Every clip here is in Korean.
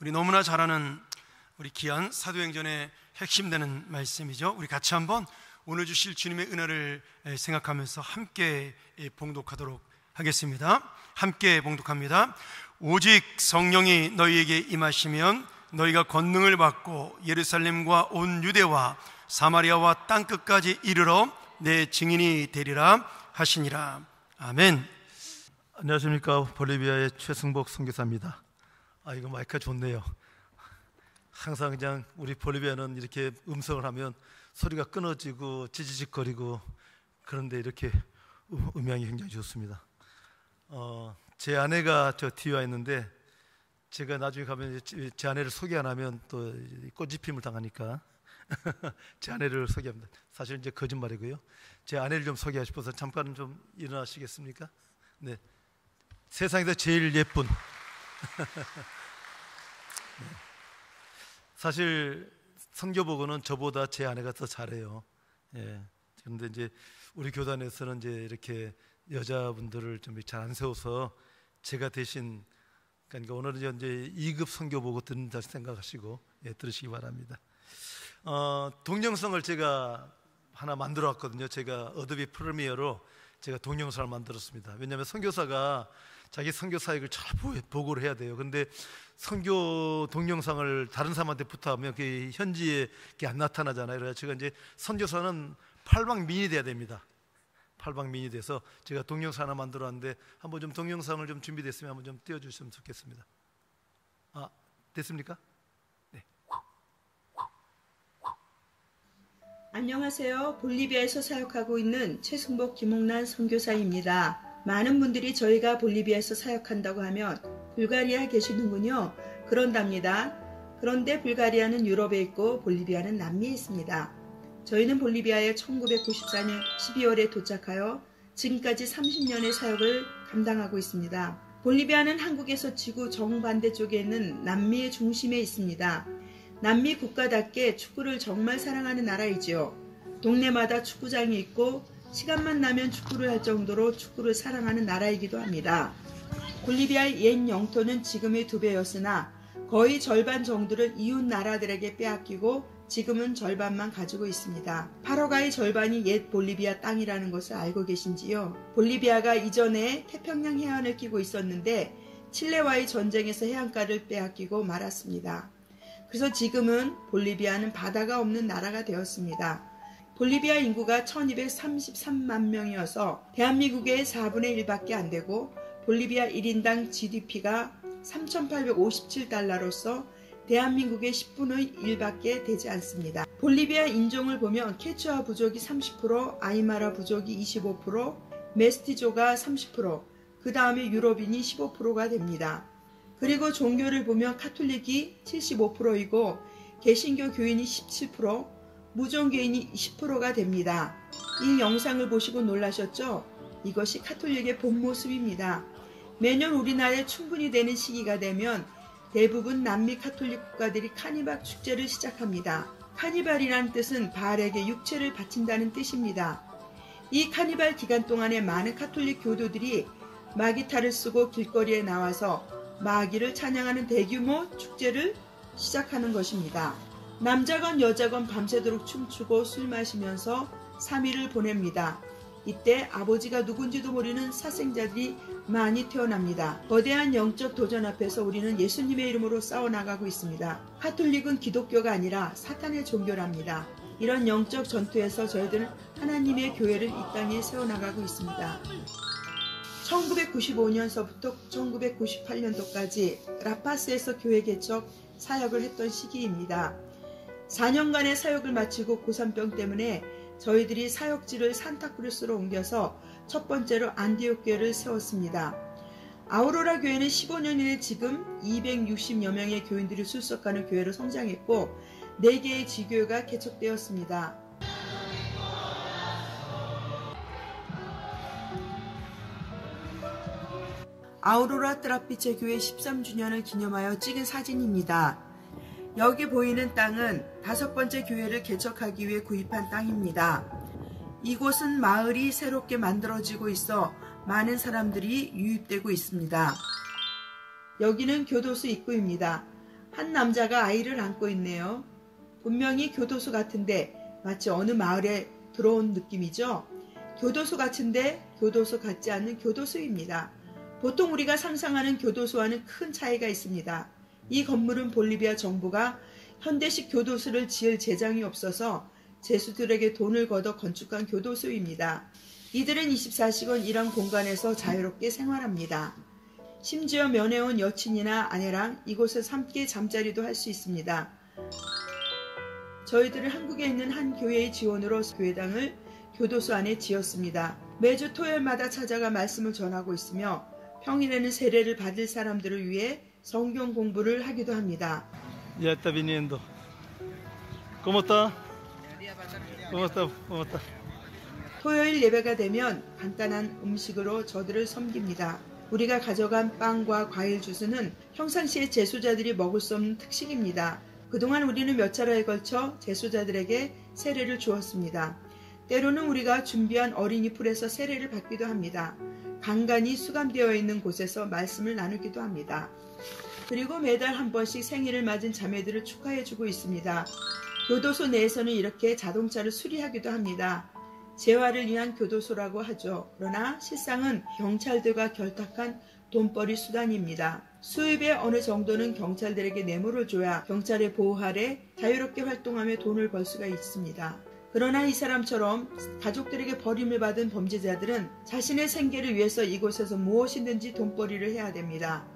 우리 너무나 잘 아는 우리 귀한 사도행전의 핵심되는 말씀이죠. 우리 같이 한번 오늘 주실 주님의 은혜를 생각하면서 함께 봉독하도록 하겠습니다. 함께 봉독합니다. 오직 성령이 너희에게 임하시면 너희가 권능을 받고 예루살렘과 온 유대와 사마리아와 땅끝까지 이르러 내 증인이 되리라 하시니라. 아멘. 안녕하십니까. 볼리비아의 최승복 선교사입니다. 이거 마이크가 좋네요. 항상 그냥 우리 볼리비아는 이렇게 음성을 하면 소리가 끊어지고 찌지직거리고, 그런데 이렇게 음향이 굉장히 좋습니다. 제 아내가 저 뒤에 와 있는데, 제가 나중에 가면 제 아내를 소개 안 하면 또 꼬집힘을 당하니까 제 아내를 소개합니다. 사실 이제 거짓말이고요. 제 아내를 좀 소개하고 싶어서 잠깐 좀 일어나시겠습니까? 네, 세상에서 제일 예쁜 네. 사실 선교보고는 저보다 제 아내가 더 잘해요. 예. 그런데 이제 우리 교단에서는 이제 이렇게 여자분들을 좀 잘 안 세워서 제가 대신, 그러니까 오늘은 이제 2급 선교보고 듣는다 생각하시고 들으시기 바랍니다. 동영상을 제가 하나 만들어 왔거든요. 제가 어도비 프리미어로 제가 동영상을 만들었습니다. 왜냐하면 선교사가 자기 선교 사역을 잘 보고를 해야 돼요. 근데 선교 동영상을 다른 사람한테 부탁하면 그게 현지에 안 나타나잖아요. 그래서 제가 이제 선교사는 팔방민이 돼야 됩니다. 팔방민이 돼서 제가 동영상 하나 만들어 왔는데, 한번 좀 동영상을 좀 준비됐으면 한번 좀 띄워주시면 좋겠습니다. 됐습니까? 네. 안녕하세요. 볼리비아에서 사역하고 있는 최승복 김홍란 선교사입니다. 많은 분들이 저희가 볼리비아에서 사역한다고 하면 불가리아 계시는군요, 그런답니다. 그런데 불가리아는 유럽에 있고 볼리비아는 남미에 있습니다. 저희는 볼리비아에 1994년 12월에 도착하여 지금까지 30년의 사역을 감당하고 있습니다. 볼리비아는 한국에서 지구 정반대쪽에 있는 남미의 중심에 있습니다. 남미 국가답게 축구를 정말 사랑하는 나라이지요. 동네마다 축구장이 있고 시간만 나면 축구를 할 정도로 축구를 사랑하는 나라이기도 합니다. 볼리비아의 옛 영토는 지금의 2배였으나 거의 절반 정도를 이웃 나라들에게 빼앗기고 지금은 절반만 가지고 있습니다. 파라과이 절반이 옛 볼리비아 땅이라는 것을 알고 계신지요? 볼리비아가 이전에 태평양 해안을 끼고 있었는데 칠레와의 전쟁에서 해안가를 빼앗기고 말았습니다. 그래서 지금은 볼리비아는 바다가 없는 나라가 되었습니다. 볼리비아 인구가 1233만 명이어서 대한민국의 4분의 1밖에 안 되고, 볼리비아 1인당 GDP가 3,857달러로서 대한민국의 10분의 1밖에 되지 않습니다. 볼리비아 인종을 보면 케추아 부족이 30%, 아이마라 부족이 25%, 메스티조가 30%, 그 다음에 유럽인이 15%가 됩니다. 그리고 종교를 보면 카톨릭이 75%이고 개신교 교인이 17%, 무종교인이 10%가 됩니다. 이 영상을 보시고 놀라셨죠? 이것이 카톨릭의 본 모습입니다. 매년 우리나라에 충분히 되는 시기가 되면 대부분 남미 카톨릭 국가들이 카니발 축제를 시작합니다. 카니발이란 뜻은 바알에게 육체를 바친다는 뜻입니다. 이 카니발 기간 동안에 많은 카톨릭 교도들이 마기타를 쓰고 길거리에 나와서 마귀를 찬양하는 대규모 축제를 시작하는 것입니다. 남자건 여자건 밤새도록 춤추고 술 마시면서 3일을 보냅니다. 이때 아버지가 누군지도 모르는 사생자들이 많이 태어납니다. 거대한 영적 도전 앞에서 우리는 예수님의 이름으로 싸워나가고 있습니다. 카톨릭은 기독교가 아니라 사탄의 종교랍니다. 이런 영적 전투에서 저희들은 하나님의 교회를 이 땅에 세워나가고 있습니다. 1995년서부터 1998년도까지 라파스에서 교회 개척 사역을 했던 시기입니다. 4년간의 사역을 마치고 고산병 때문에 저희들이 사역지를 산타크루스로 옮겨서 첫 번째로 안디옥 교회를 세웠습니다. 아우로라 교회는 15년 이내 지금 260여 명의 교인들이 출석하는 교회로 성장했고 4개의 지교회가 개척되었습니다. 아우로라 트라피체 교회 13주년을 기념하여 찍은 사진입니다. 여기 보이는 땅은 5번째 교회를 개척하기 위해 구입한 땅입니다. 이곳은 마을이 새롭게 만들어지고 있어 많은 사람들이 유입되고 있습니다. 여기는 교도소 입구입니다. 한 남자가 아이를 안고 있네요. 분명히 교도소 같은데 마치 어느 마을에 들어온 느낌이죠. 교도소 같은데 교도소 같지 않는 교도소입니다. 보통 우리가 상상하는 교도소와는 큰 차이가 있습니다. 이 건물은 볼리비아 정부가 현대식 교도소를 지을 재정이 없어서 죄수들에게 돈을 걷어 건축한 교도소입니다. 이들은 24시간 이런 공간에서 자유롭게 생활합니다. 심지어 면회온 여친이나 아내랑 이곳에서 함께 잠자리도 할 수 있습니다. 저희들은 한국에 있는 한 교회의 지원으로 교회당을 교도소 안에 지었습니다. 매주 토요일마다 찾아가 말씀을 전하고 있으며 평일에는 세례를 받을 사람들을 위해 성경 공부를 하기도 합니다. Ya está viniendo. ¿Cómo está? ¿Cómo está? ¿Cómo está? 토요일 예배가 되면 간단한 음식으로 저들을 섬깁니다. 우리가 가져간 빵과 과일 주스는 평상시에 재소자들이 먹을 수 없는 특식입니다. 그동안 우리는 몇 차례에 걸쳐 재소자들에게 세례를 주었습니다. 때로는 우리가 준비한 어린이 풀에서 세례를 받기도 합니다. 간간히 수감되어 있는 곳에서 말씀을 나누기도 합니다. 그리고 매달 한 번씩 생일을 맞은 자매들을 축하해주고 있습니다. 교도소 내에서는 이렇게 자동차를 수리하기도 합니다. 재활을 위한 교도소라고 하죠. 그러나 실상은 경찰들과 결탁한 돈벌이 수단입니다. 수입의 어느 정도는 경찰들에게 뇌물을 줘야 경찰의 보호 아래 자유롭게 활동하며 돈을 벌 수가 있습니다. 그러나 이 사람처럼 가족들에게 버림을 받은 범죄자들은 자신의 생계를 위해서 이곳에서 무엇이든지 돈벌이를 해야 됩니다.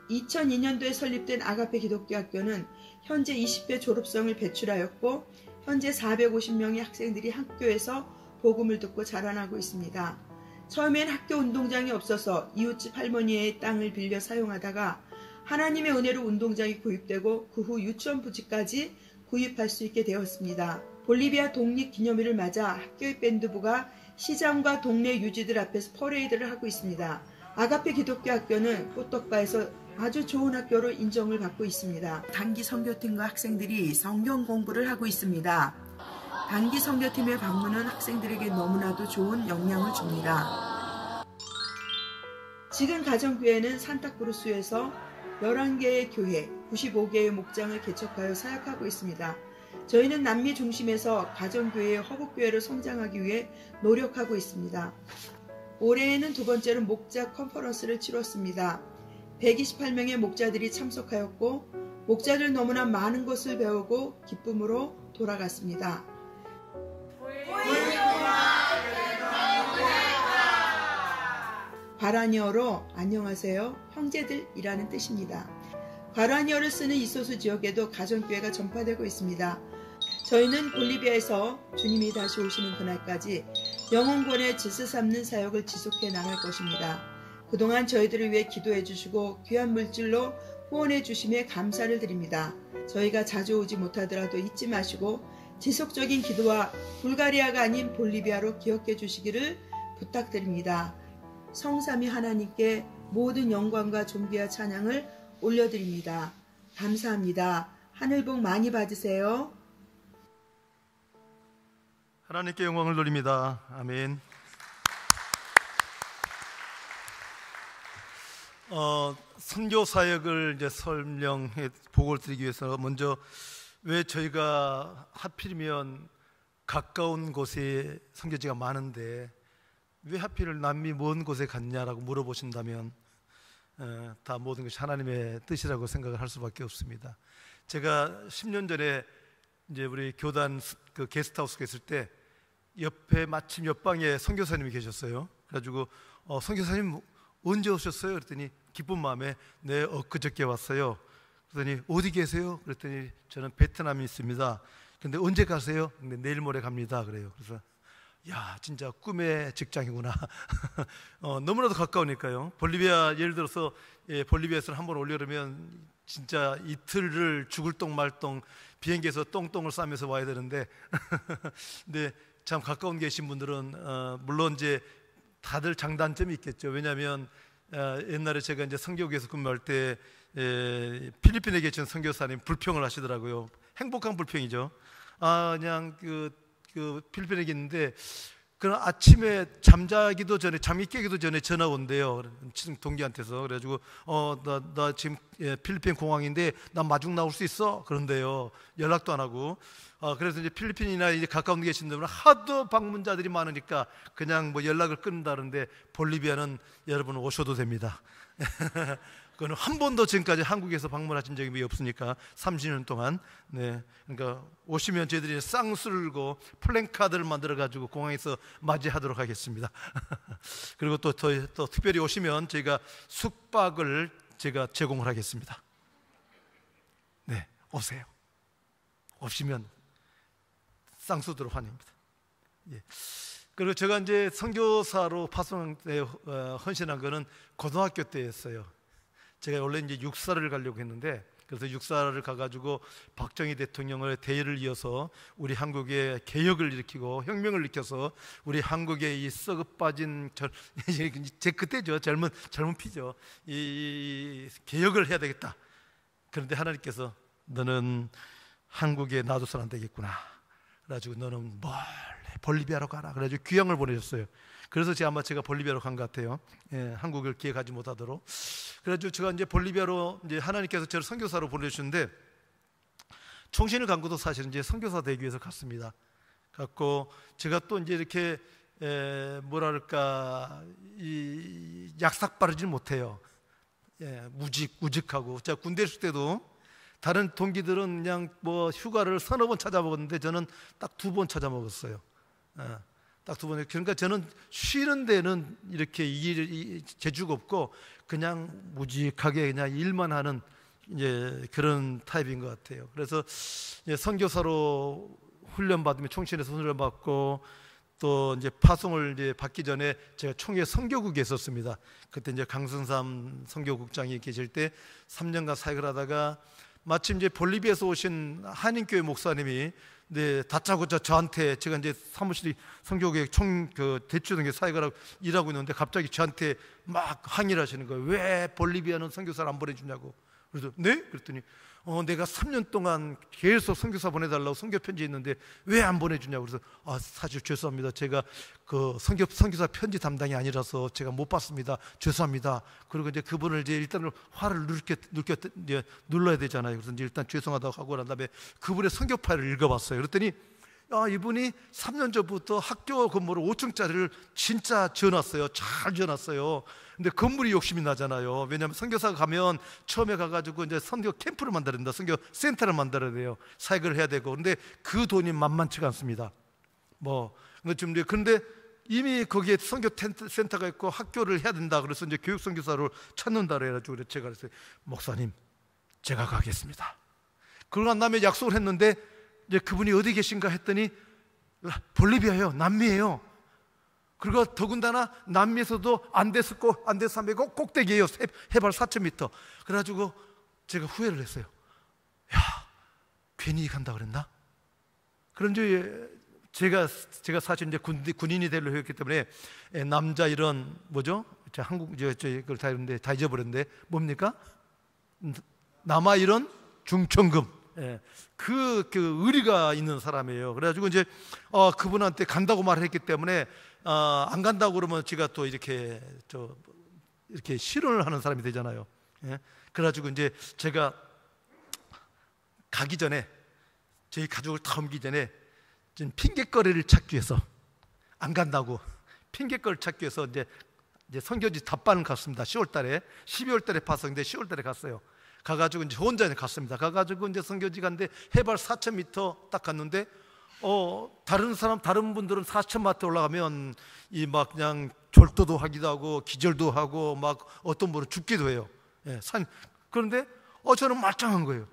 2002년도에 설립된 아가페 기독교학교는 현재 20배 졸업생을 배출하였고 현재 450명의 학생들이 학교에서 복음을 듣고 자라나고 있습니다. 처음엔 학교 운동장이 없어서 이웃집 할머니의 땅을 빌려 사용하다가 하나님의 은혜로 운동장이 구입되고 그 후 유치원 부지까지 구입할 수 있게 되었습니다. 볼리비아 독립기념일을 맞아 학교의 밴드부가 시장과 동네 유지들 앞에서 퍼레이드를 하고 있습니다. 아가페 기독교학교는 꽃덕바에서 아주 좋은 학교로 인정을 받고 있습니다. 단기 선교팀과 학생들이 성경 공부를 하고 있습니다. 단기 선교팀의 방문은 학생들에게 너무나도 좋은 영향을 줍니다. 지금 가정교회는 산타크루스에서 11개의 교회, 95개의 목장을 개척하여 사역하고 있습니다. 저희는 남미 중심에서 가정교회의 허브교회로 성장하기 위해 노력하고 있습니다. 올해에는 두 번째로 목자 컨퍼런스를 치렀습니다. 128명의 목자들이 참석하였고 목자들 너무나 많은 것을 배우고 기쁨으로 돌아갔습니다. 과라니어로 안녕하세요 형제들이라는 뜻입니다. 과라니어를 쓰는 이소수 지역에도 가정교회가 전파되고 있습니다. 저희는 볼리비아에서 주님이 다시 오시는 그날까지 영혼권의 질서 삼는 사역을 지속해 나갈 것입니다. 그동안 저희들을 위해 기도해 주시고 귀한 물질로 후원해 주심에 감사를 드립니다. 저희가 자주 오지 못하더라도 잊지 마시고 지속적인 기도와 불가리아가 아닌 볼리비아로 기억해 주시기를 부탁드립니다. 성삼위 하나님께 모든 영광과 존귀와 찬양을 올려드립니다. 감사합니다. 하늘 복 많이 받으세요. 하나님께 영광을 돌립니다. 아멘. 선교 사역을 이제 설명해 보고를 드리기 위해서 먼저 왜 저희가 하필이면 가까운 곳에 선교지가 많은데 왜 하필 남미 먼 곳에 갔냐라고 물어보신다면 다 모든 것이 하나님의 뜻이라고 생각을 할 수밖에 없습니다. 제가 10년 전에 이제 우리 교단 그 게스트하우스에 있을 때 옆에 마침 옆방에 선교사님이 계셨어요. 그래가지고 선교사님 언제 오셨어요? 그랬더니 기쁜 마음에 네 엊그저께 왔어요. 그랬더니 어디 계세요? 그랬더니 저는 베트남에 있습니다. 근데 언제 가세요? 근데 내일 모레 갑니다. 그래요. 그래서 야 진짜 꿈의 직장이구나. 너무나도 가까우니까요. 볼리비아 예를 들어서 볼리비아에서 한번 오려면 진짜 이틀을 죽을 똥 말 똥 비행기에서 똥똥을 싸면서 와야 되는데 근데 참 가까운 계신 분들은 물론 이제 다들 장단점이 있겠죠. 왜냐하면 옛날에 제가 이제 선교국에서 근무할 때 필리핀에 계신 선교사님 불평을 하시더라고요. 행복한 불평이죠. 그냥 그 필리핀에 있는데 그럼 아침에 잠자기도 전에, 잠이 깨기도 전에 전화 온대요, 동기한테서. 그래가지고 나 지금 필리핀 공항인데 나 마중 나올 수 있어? 그런데요, 연락도 안 하고. 그래서 이제 필리핀이나 이제 가까운 데 계신 분들은 하도 방문자들이 많으니까 그냥 뭐 연락을 끊는다는데, 볼리비아는 여러분 오셔도 됩니다. 그건 한 번도 지금까지 한국에서 방문하신 적이 없으니까 30년 동안. 네, 그러니까 오시면 저희들이 쌍술고 플랜카드를 만들어 가지고 공항에서 맞이하도록 하겠습니다. 그리고 또 특별히 오시면 저희가 숙박을 제가 제공을 하겠습니다. 네, 오세요. 오시면 쌍수들을 환영합니다. 예. 그리고 제가 이제 선교사로 파송에 헌신한 거는 고등학교 때였어요. 제가 원래 이제 육사를 가려고 했는데, 그래서 육사를 가가지고 박정희 대통령의 대의를 이어서 우리 한국의 개혁을 일으키고 혁명을 일으켜서 우리 한국의 이 썩어 빠진 제 그때죠, 젊은 피죠, 이 개혁을 해야 되겠다. 그런데 하나님께서 너는 한국에 놔둬서는 안 되겠구나. 그래가지고 너는 멀리 볼리비아로 가라. 그래가지고 귀향을 보내셨어요. 그래서 제가 볼리비아로 간 것 같아요. 예, 한국을 기억하지 못하도록. 그래가지고 제가 이제 볼리비아로 이제 하나님께서 저를 선교사로 보내주셨는데, 총신을 간 것도 사실은 이제 선교사 되기 위해서 갔습니다. 갔고 제가 또 이제 이렇게 뭐랄까 이 약삭 빠르지는 못해요. 예, 무직하고. 제가 군대 있을 때도 다른 동기들은 그냥 뭐 휴가를 서너 번 찾아먹었는데 저는 딱 2번 찾아먹었어요. 예, 딱 2번. 그러니까 저는 쉬는 데는 이렇게 재주가 없고 그냥 무직하게 그냥 일만 하는 이제 그런 타입인 것 같아요. 그래서 이제 선교사로 훈련 받으면 총신에서 훈련 받고, 또 이제 파송을 이제 받기 전에 제가 총회 선교국에 있었습니다. 그때 이제 강승삼 선교국장이 계실 때 3년간 사역을 하다가 마침 이제 볼리비아에서 오신 한인교회 목사님이 다짜고짜 저한테, 제가 이제 사무실이 선교국에 대추동에 사역을 하고 일하고 있는데 갑자기 저한테 막 항의를 하시는 거예요. 왜 볼리비아는 선교사를 안 보내주냐고. 그래서 네? 그랬더니 내가 3년 동안 계속 선교사 보내달라고 선교 편지 있는데 왜 안 보내주냐고. 그래서 사실 죄송합니다. 제가 그 선교사 편지 담당이 아니라서 제가 못 받습니다. 죄송합니다. 그리고 이제 그분을 이제 일단 화를 눌러야 되잖아요. 그래서 이제 일단 죄송하다고 하고 난 다음에 그분의 선교 파일을 읽어봤어요. 그랬더니 이분이 3년 전부터 학교 건물을 5층짜리를 진짜 지어놨어요. 잘 지어놨어요. 근데 건물이 욕심이 나잖아요. 왜냐하면 선교사가 가면 처음에 가가지고 이제 선교 캠프를 만들어야 된다. 선교 센터를 만들어야 돼요. 사역을 해야 되고. 근데 그 돈이 만만치가 않습니다. 그런데 이미 거기에 선교 센터가 있고 학교를 해야 된다. 그래서 이제 교육 선교사를 찾는다 그래가지고 제가 그랬어요. 목사님, 제가 가겠습니다. 그러고 난 다음에 약속을 했는데 이제 그분이 어디 계신가 했더니 볼리비아예요. 남미예요. 그리고 더군다나 남미에서도 안데스 산맥 꼭대기예요. 해발 4,000m. 그래가지고 제가 후회를 했어요. 괜히 간다 그랬나? 그런데 제가 사실 이제 군인이 되려고 했기 때문에 남자 이런 한국 그걸 다 이런데 다 잊어버렸는데 뭡니까? 남아 이런 중천금. 예, 그 의리가 있는 사람이에요. 그래가지고 이제 그분한테 간다고 말했기 때문에 안 간다고 그러면 제가 또 이렇게 실언을 하는 사람이 되잖아요. 예? 그래가지고 이제 제가 가기 전에 저희 가족을 다 옮기기 전에 핑계거리를 찾기 위해서 안 간다고 핑계거리를 찾기 위해서 이제 선교지 답반을 갔습니다. 10월달에 12월달에 파송인데 10월달에 갔어요. 가가지고 이제 혼자 갔습니다. 가가지고 이제 선교지 갔는데 해발 4,000m 딱 갔는데 다른 분들은 4,000m 올라가면 막 그냥 졸도도 하기도 하고 기절도 하고 막 어떤 분은 죽기도 해요. 예, 그런데 저는 말짱한 거예요.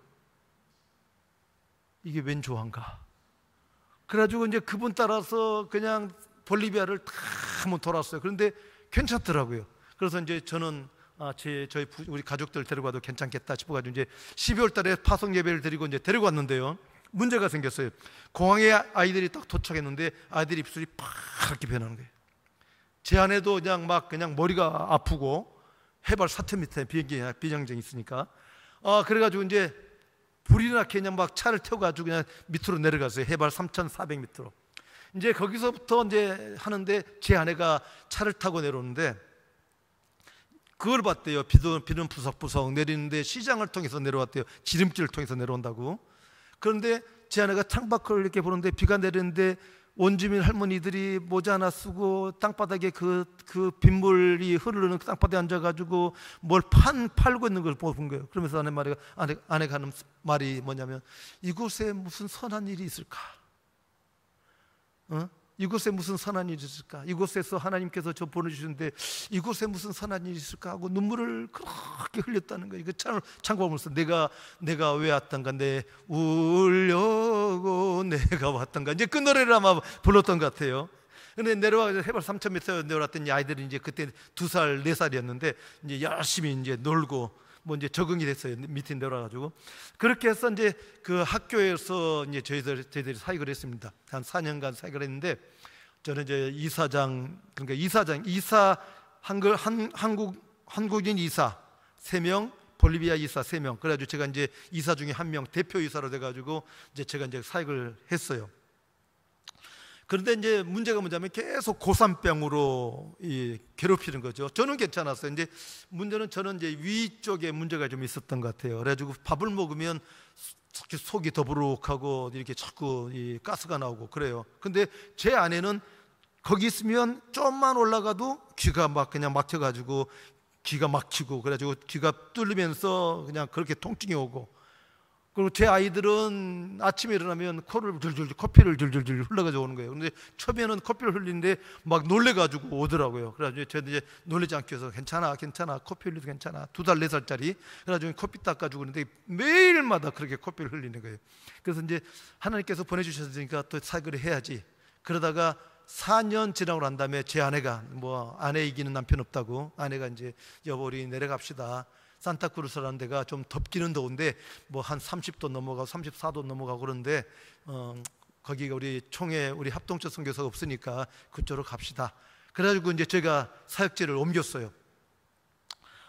이게 웬 조화인가? 그래가지고 이제 그분 따라서 그냥 볼리비아를 다 한번 돌았어요. 그런데 괜찮더라고요. 그래서 이제 저는 우리 가족들 데려가도 괜찮겠다 싶어가지고 이제 12월 달에 파송 예배를 드리고 이제 데려갔는데요. 문제가 생겼어요. 공항에 아이들이 딱 도착했는데 아이들 입술이 파랗게 변하는 거예요. 제 아내도 그냥 머리가 아프고 해발 4,000m에 비행정이 있으니까. 그래가지고 이제 불이 나게 그냥 막 차를 태워가지고 그냥 밑으로 내려갔어요. 해발 3,400m로. 이제 거기서부터 이제 하는데 제 아내가 차를 타고 내려오는데 그걸 봤대요. 비는 부석부석 내리는데 시장을 통해서 내려왔대요. 지름길을 통해서 내려온다고. 그런데 제 아내가 창밖을 이렇게 보는데 비가 내리는데 원주민 할머니들이 모자 하나 쓰고 땅바닥에 그 빗물이 흐르는 땅바닥에 앉아가지고 뭘 팔고 있는 걸 본 거예요. 그러면서 아내가 하는 말이 뭐냐면, 이곳에 무슨 선한 일이 있을까? 이곳에 무슨 선한 일이 있을까? 이곳에서 하나님께서 저 보내주셨는데 이곳에 무슨 선한 일이 있을까 하고 눈물을 그렇게 흘렸다는 거예요. 그 창고하면서 내가 왜 왔던가, 내 울려고 내가 왔던가, 이제 그 노래를 아마 불렀던 것 같아요. 근데 내려와서 해발 3,000m 내려왔더니 아이들이 이제 그때 2살, 4살이었는데 이제 열심히 이제 놀고 뭐 이제 적응이 됐어요. 밑에 내려와가지고. 그렇게 해서 이제 그 학교에서 이제 저희들이 사역을 했습니다. 한 4년간 사역을 했는데, 저는 이제 이사장, 그러니까 한국인 이사 3명, 볼리비아 이사 3명. 그래가지고 제가 이제 이사 중에 1명, 대표 이사로 돼가지고 이제 제가 이제 사역을 했어요. 그런데 이제 문제가 뭐냐면 계속 고산병으로 괴롭히는 거죠. 저는 괜찮았어요. 이제 문제는 저는 이제 위쪽에 문제가 좀 있었던 것 같아요. 그래가지고 밥을 먹으면 속이 더부룩하고 이렇게 자꾸 가스가 나오고 그래요. 근데 제 아내는 거기 있으면 좀만 올라가도 귀가 막 그냥 막혀가지고 귀가 막히고 그래가지고 귀가 뚫리면서 그냥 그렇게 통증이 오고, 그리고 제 아이들은 아침에 일어나면 커피를 줄줄줄 흘러가지고 오는 거예요. 근데 처음에는 커피를 흘리는데 막 놀래가지고 오더라고요. 그래가지고 저도 이제 놀라지 않기 위해서 괜찮아 커피 흘려도 괜찮아, 2살 4살짜리. 그래가지고 커피 닦아주고 그러는데 매일마다 그렇게 커피를 흘리는 거예요. 그래서 이제 하나님께서 보내주셨으니까 또 사역을 해야지. 그러다가 4년 지나고 난 다음에 제 아내가 뭐 아내 이기는 남편 없다고, 아내가 이제 여보 우리 내려갑시다. 산타크루스라는 데가 좀 덥기는 더운데 뭐 한 30도 넘어가고 34도 넘어가고 그런데 거기가 우리 총회 우리 합동체 선교사가 없으니까 그쪽으로 갑시다. 그래가지고 이제 제가 사역지를 옮겼어요.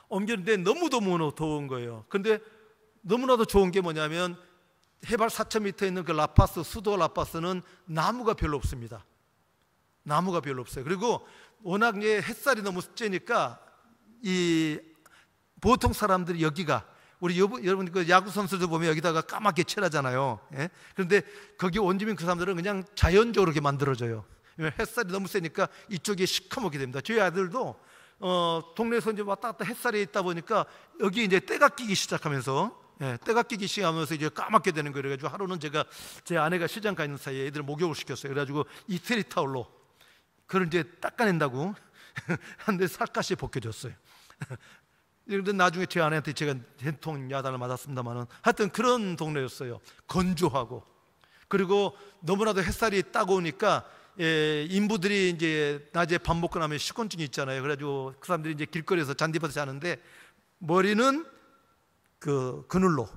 옮겼는데 너무너무 더운 거예요. 근데 너무나도 좋은 게 뭐냐면 해발 4,000m에 있는 그 라파스, 수도 라파스는 나무가 별로 없습니다. 나무가 별로 없어요. 그리고 워낙 이제 햇살이 너무 쬐니까 보통 사람들이 여기가 우리 여러분 그 야구 선수들 보면 여기다가 까맣게 칠하잖아요. 예? 그런데 거기 원주민 그 사람들은 그냥 자연적으로 이렇게 만들어져요. 햇살이 너무 세니까 이쪽이 시커멓게 됩니다. 저희 아들도 동네에서 이제 왔다 갔다 햇살이 있다 보니까 여기 이제 때가 끼기 시작하면서 이제 까맣게 되는 거예요. 그래가지고 하루는 제 아내가 시장 가 있는 사이에 애들 목욕을 시켰어요. 그래가지고 이태리 타올로 그걸 이제 닦아낸다고 한데 살갗이 벗겨졌어요. 그런데 나중에 제 아내한테 제가 된통 야단을 맞았습니다만은 하여튼 그런 동네였어요. 건조하고, 그리고 너무나도 햇살이 따가우니까 인부들이 이제 낮에 밥 먹고 나면 식곤증이 있잖아요. 그래가지고 그 사람들이 이제 길거리에서 잔디밭에 자는데 머리는 그 그늘로,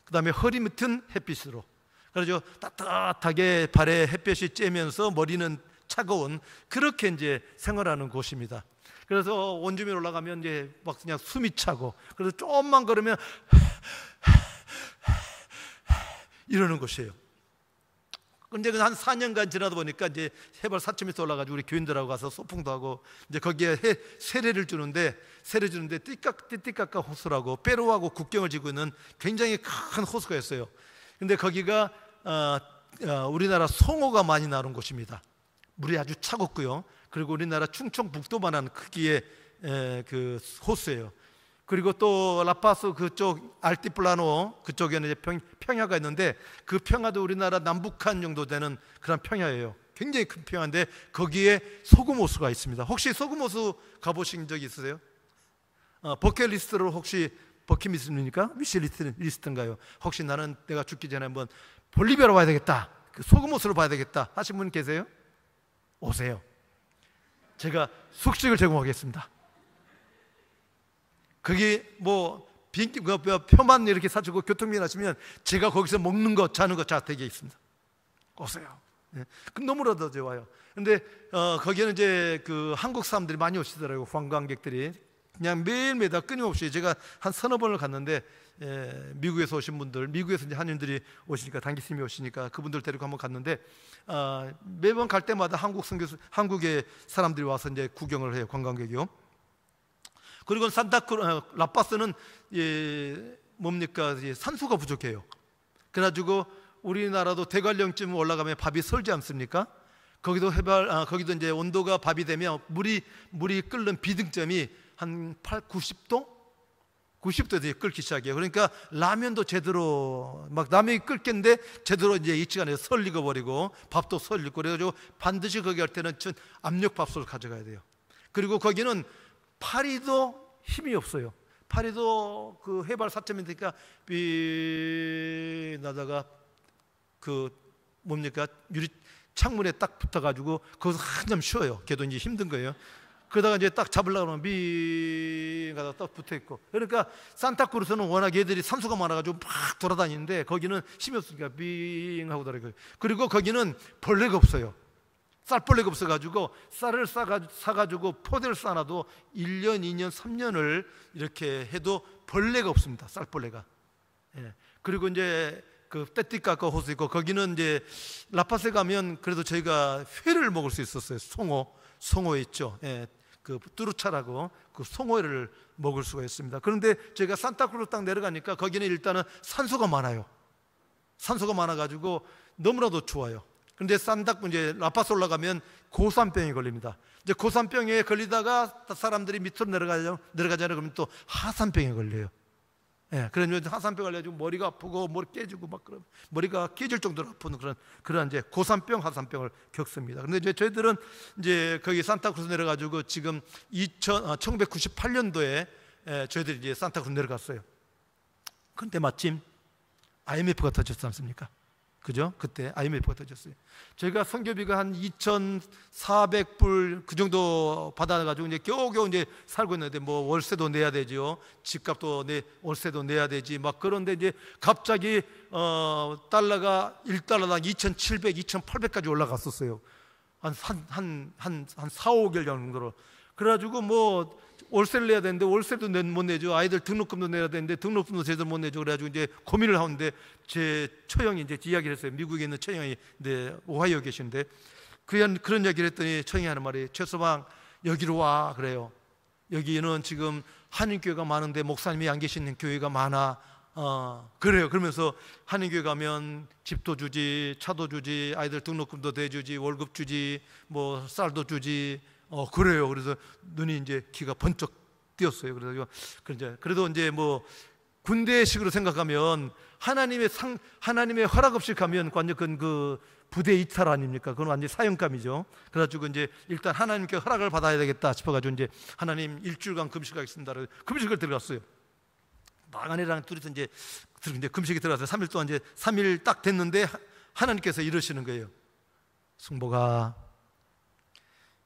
그 다음에 허리 밑은 햇빛으로, 그래가지고 따뜻하게 발에 햇볕이 쬐면서 머리는 차가운 그렇게 이제 생활하는 곳입니다. 그래서 원주민 올라가면 이제 막 그냥 숨이 차고, 그래서 조금만 걸으면 이러는 곳이에요. 근데 한 4년간 지나다 보니까 이제 해발 4,000m 올라가지고 우리 교인들하고 가서 소풍도 하고 이제 거기에 세례를 주는데 띠까까 호수라고 페루하고 국경을 지고 있는 굉장히 큰 호수가 있어요. 근데 거기가 우리나라 송어가 많이 나오는 곳입니다. 물이 아주 차갑고요. 그리고 우리나라 충청북도만한 크기의 그 호수예요. 그리고 또 라파스 그쪽 알티플라노 그쪽에는 이제 평야가 있는데 그 평야도 우리나라 남북한 정도 되는 그런 평야예요. 굉장히 큰 평야인데 거기에 소금호수가 있습니다. 혹시 소금호수 가보신 적 있으세요? 버킷리스트로 혹시 버킷리스트입니까? 위시리스트인가요? 혹시 나는 내가 죽기 전에 한번 볼리비아로 와야 되겠다, 그 소금호수를 봐야 되겠다 하신 분 계세요? 오세요. 제가 숙식을 제공하겠습니다. 거기 뭐 비행기 표만 이렇게 사주고 교통비 하시면 제가 거기서 먹는 거 자는 거 다 되게 있습니다. 오세요. 네. 너무나도 좋아요. 근데 거기는 이제 그 한국 사람들이 많이 오시더라고요. 관광객들이 그냥 매일매일 끊임없이 제가 한 서너 번을 갔는데 미국에서 오신 분들, 미국에서 이제 한인들이 오시니까 단기스님이 오시니까 그분들 데리고 한번 갔는데 매번 갈 때마다 한국의 사람들이 와서 이제 구경을 해요, 관광객이요. 그리고 라파스는 뭡니까 산소가 부족해요. 그래가지고 우리나라도 대관령쯤 올라가면 밥이 설지 않습니까? 거기도 거기도 이제 온도가 밥이 되면 물이 끓는 비등점이 한 90도에 끓기 시작해요. 그러니까 라면도 제대로 막 라면이 끓겠는데 제대로 이제 익지가 않아요. 설 익어버리고 밥도 설 익고 그래가지고 반드시 거기 할 때는 압력밥솥을 가져가야 돼요. 그리고 거기는 파리도 힘이 없어요. 파리도 그 해발 4.1이니까 비 나다가 그 뭡니까 유리 창문에 딱 붙어가지고 거기서 한참 쉬어요. 걔도 이제 힘든 거예요. 그러다가 이제 딱 잡으려고 하면 빙 가다 딱 붙어 있고. 그러니까 산타크루스는 워낙 얘들이 산소가 많아가지고 막 돌아다니는데 거기는 힘이 없으니까 빙 하고 돌아가요. 그리고 거기는 벌레가 없어요. 쌀벌레가 없어가지고 쌀을 사가지고 포대를 쌓아놔도 1년, 2년, 3년을 이렇게 해도 벌레가 없습니다. 쌀벌레가. 예. 그리고 이제 그 떼띠까까 호수 있고 거기는 이제 라파스에 가면 그래도 저희가 회를 먹을 수 있었어요. 송어 있죠. 예. 그 뚜루차라고 그 송어를 먹을 수가 있습니다. 그런데 저희가 산타크루스 딱 내려가니까 거기는 일단은 산소가 많아요. 산소가 많아가지고 너무나도 좋아요. 그런데 이제 라파스 올라가면 고산병이 걸립니다. 이제 고산병에 걸리다가 사람들이 밑으로 내려가잖아요. 그러면 또 하산병에 걸려요. 예, 그러면 하산병 걸려가지고 머리가 아프고 머리 깨지고 막 그런 머리가 깨질 정도로 아픈 그런 이제 고산병, 하산병을 겪습니다. 그런데 이제 저희들은 이제 거기 산타크루스 내려가지고 지금 1998년도에 저희들이 이제 산타크루스 내려갔어요. 그런데 마침 IMF가 터졌지 않습니까? 그죠? 그때 IMF가 터졌어요. 저희가 선교비가 한 2,400불 그 정도 받아가지고 이제 겨우겨우 이제 살고 있는데 뭐 월세도 내야 되죠. 집값도 월세도 내야 되지. 막 그런데 이제 갑자기 달러가 1달러당 2,700, 2,800까지 올라갔었어요. 한 4, 5개월 정도로. 그래가지고 뭐 월세를 내야 되는데 월세도 못 내죠. 아이들 등록금도 내야 되는데 등록금도 제대로 못 내죠. 그래가지고 이제 고민을 하는데 제 처형이 이제 이야기를 했어요. 미국에 있는 처형이 오하이오에 계시는데 그런 얘기를 했더니 처형이 하는 말이 최서방 여기로 와 그래요. 여기는 지금 한인교회가 많은데 목사님이 안 계시는 교회가 많아. 그래요. 그러면서 한인교회 가면 집도 주지, 차도 주지, 아이들 등록금도 대주지, 월급 주지, 뭐 쌀도 주지. 그래요. 그래서 눈이 이제 귀가 번쩍 띄었어요. 그래도 이제 뭐 군대식으로 생각하면 하나님의 허락 없이 가면 완전 그 부대 이탈 아닙니까? 그건 완전 사형감이죠. 그래가지고 이제 일단 하나님께 허락을 받아야 되겠다 싶어가지고 이제 하나님 일주일간 금식하겠습니다. 금식을 들어갔어요. 아내랑 둘이서 이제 금식이 들어가서 3일 동안 이제 3일 딱 됐는데 하나님께서 이러시는 거예요. 승복아,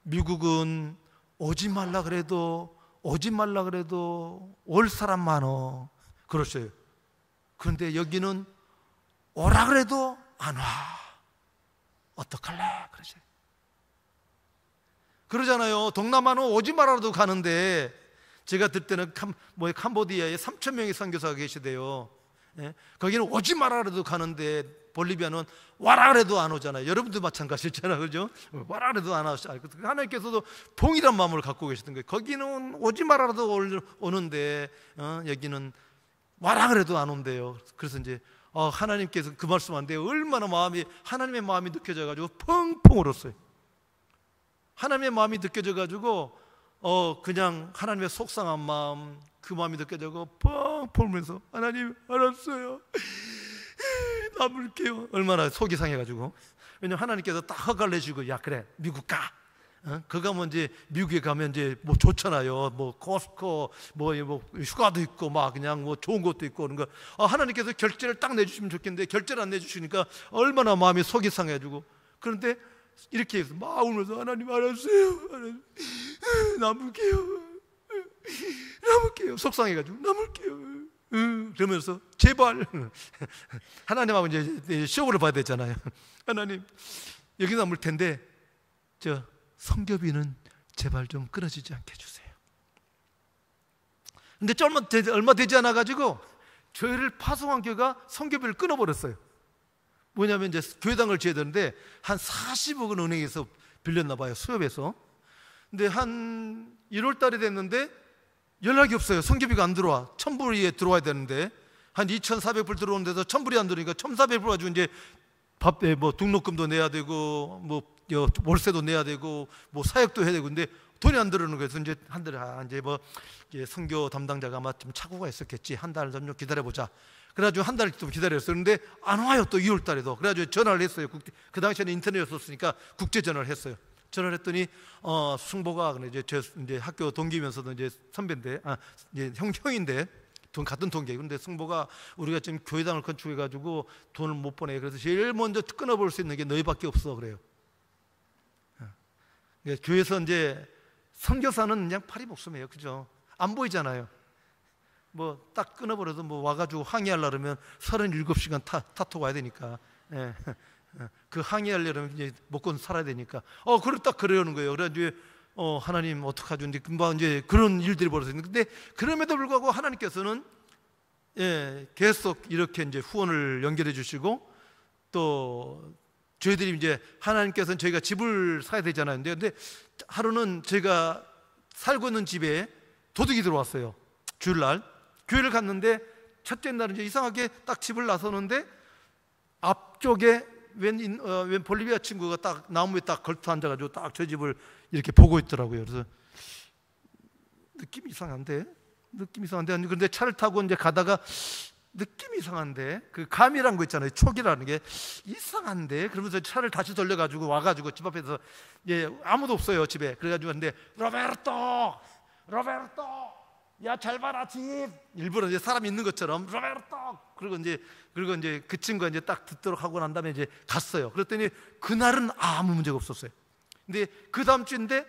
미국은 오지 말라 그래도 올 사람 많어. 그러셔요. 그런데 여기는 오라 그래도 안 와. 어떡할래? 그러셔요. 그러잖아요. 동남아는 오지 말아도 가는데 제가 들 때는 캄보디아에 3,000명의 선교사가 계시대요. 예? 거기는 오지 말아 그래도 가는데 볼리비아는 와라 그래도 안 오잖아요. 여러분도 마찬가지잖아요. 그죠? 와라 그래도 안 오시잖아요. 하나님께서도 동일한 마음을 갖고 계시던 거예요. 거기는 오지 말아도 오는데 여기는 와라 그래도 안 온대요. 그래서 이제 하나님께서 그 말씀하는데 얼마나 하나님의 마음이 느껴져가지고 펑펑 울었어요. 하나님의 마음이 느껴져가지고 그냥 하나님의 속상한 마음, 그 마음이 느껴져서 펑펑 울면서 하나님 알았어요. 남을게요. 얼마나 속이 상해가지고. 왜냐면 하나님께서 딱 허가를 내주고 야 그래 미국 가. 그거 가면 이제 미국에 가면 이제 뭐 좋잖아요. 뭐 코스코 뭐 휴가도 있고 막 그냥 뭐 좋은 것도 있고 그런 거. 하나님께서 결제를 딱 내주시면 좋겠는데 결제를 안 내주시니까 얼마나 마음이 속이 상해가지고. 그런데 이렇게 해서 막 울면서 하나님 알았어요. 남을게요. 속상해가지고 남을게요. 그러면서 제발 하나님하고 이제 쇼를 봐야 되잖아요. 하나님 여기 남을 텐데 저 성교비는 제발 좀 끊어지지 않게 해주세요. 근데 얼마 되지 않아 가지고 저희를 파송한 교회가 선교비를 끊어버렸어요. 뭐냐면 이제 교회당을 지어야 되는데 한 40억은 은행에서 빌렸나 봐요, 수협에서. 근데 한 1월 달이 됐는데 연락이 없어요. 선교비가 안 들어와. 1,000불이 들어와야 되는데 한 2,400불 들어오는 데서 1,000불이 안 들어오니까 1,400불 가지고 이제 밥에 뭐 등록금도 내야 되고 뭐 월세도 내야 되고 뭐 사역도 해야 되고, 근데 돈이 안 들어오는 거예요. 그래서 이제 한 달에 이제 뭐 선교 담당자가 아마 좀 착오가 있었겠지. 한 달 좀 기다려보자. 그래가지고 한 달 좀 기다렸어요. 근데 안 와요. 또 2월 달에도. 그래가지고 전화를 했어요. 그 당시에는 인터넷이었으니까 국제 전화를 했어요. 전화를 했더니 승보가 이제 학교 동기면서도 이제 선배인데 이제 형인데 같은 동기. 근데 승보가 우리가 지금 교회당을 건축해가지고 돈을 못 보내. 그래서 제일 먼저 끊어볼 수 있는 게 너희밖에 없어 그래요. 교회에서 이제 선교사는 그냥 파리목숨이에요, 그죠? 안 보이잖아요. 뭐 딱 끊어버려도 뭐 와가지고 항의하려 그러면 37시간 타고 와야 되니까. 예. 그 항의하려면 이제 먹고 살아야 되니까. 딱 그러는 거예요. 그래가지고 하나님 어떡하죠? 근데 금방 이제 그런 일들이 벌어졌는데, 근데 그럼에도 불구하고 하나님께서는 계속 이렇게 이제 후원을 연결해 주시고, 또 저희들이 이제 하나님께서는 저희가 집을 사야 되잖아요. 근데 하루는 제가 살고 있는 집에 도둑이 들어왔어요. 주일날 교회를 갔는데 첫째 날은 이제 이상하게 딱 집을 나서는데 앞쪽에 웬 볼리비아 친구가 딱 나무에 딱 걸터 앉아가지고 딱 저 집을 이렇게 보고 있더라고요. 그래서 느낌이 이상한데 그런데 차를 타고 이제 가다가 느낌이 이상한데, 그 감이라는 거 있잖아요, 촉이라는 게 이상한데, 그러면서 차를 다시 돌려가지고 와가지고 집 앞에서 아무도 없어요 집에. 그래가지고 근데 로베르토 야 잘 봐라 집, 일부러 이제 사람 있는 것처럼 로베르토. 그리고 이제 그 친구가 이제 딱 듣도록 하고 난 다음에 이제 갔어요. 그랬더니 그날은 아무 문제가 없었어요. 근데 그 다음 주인데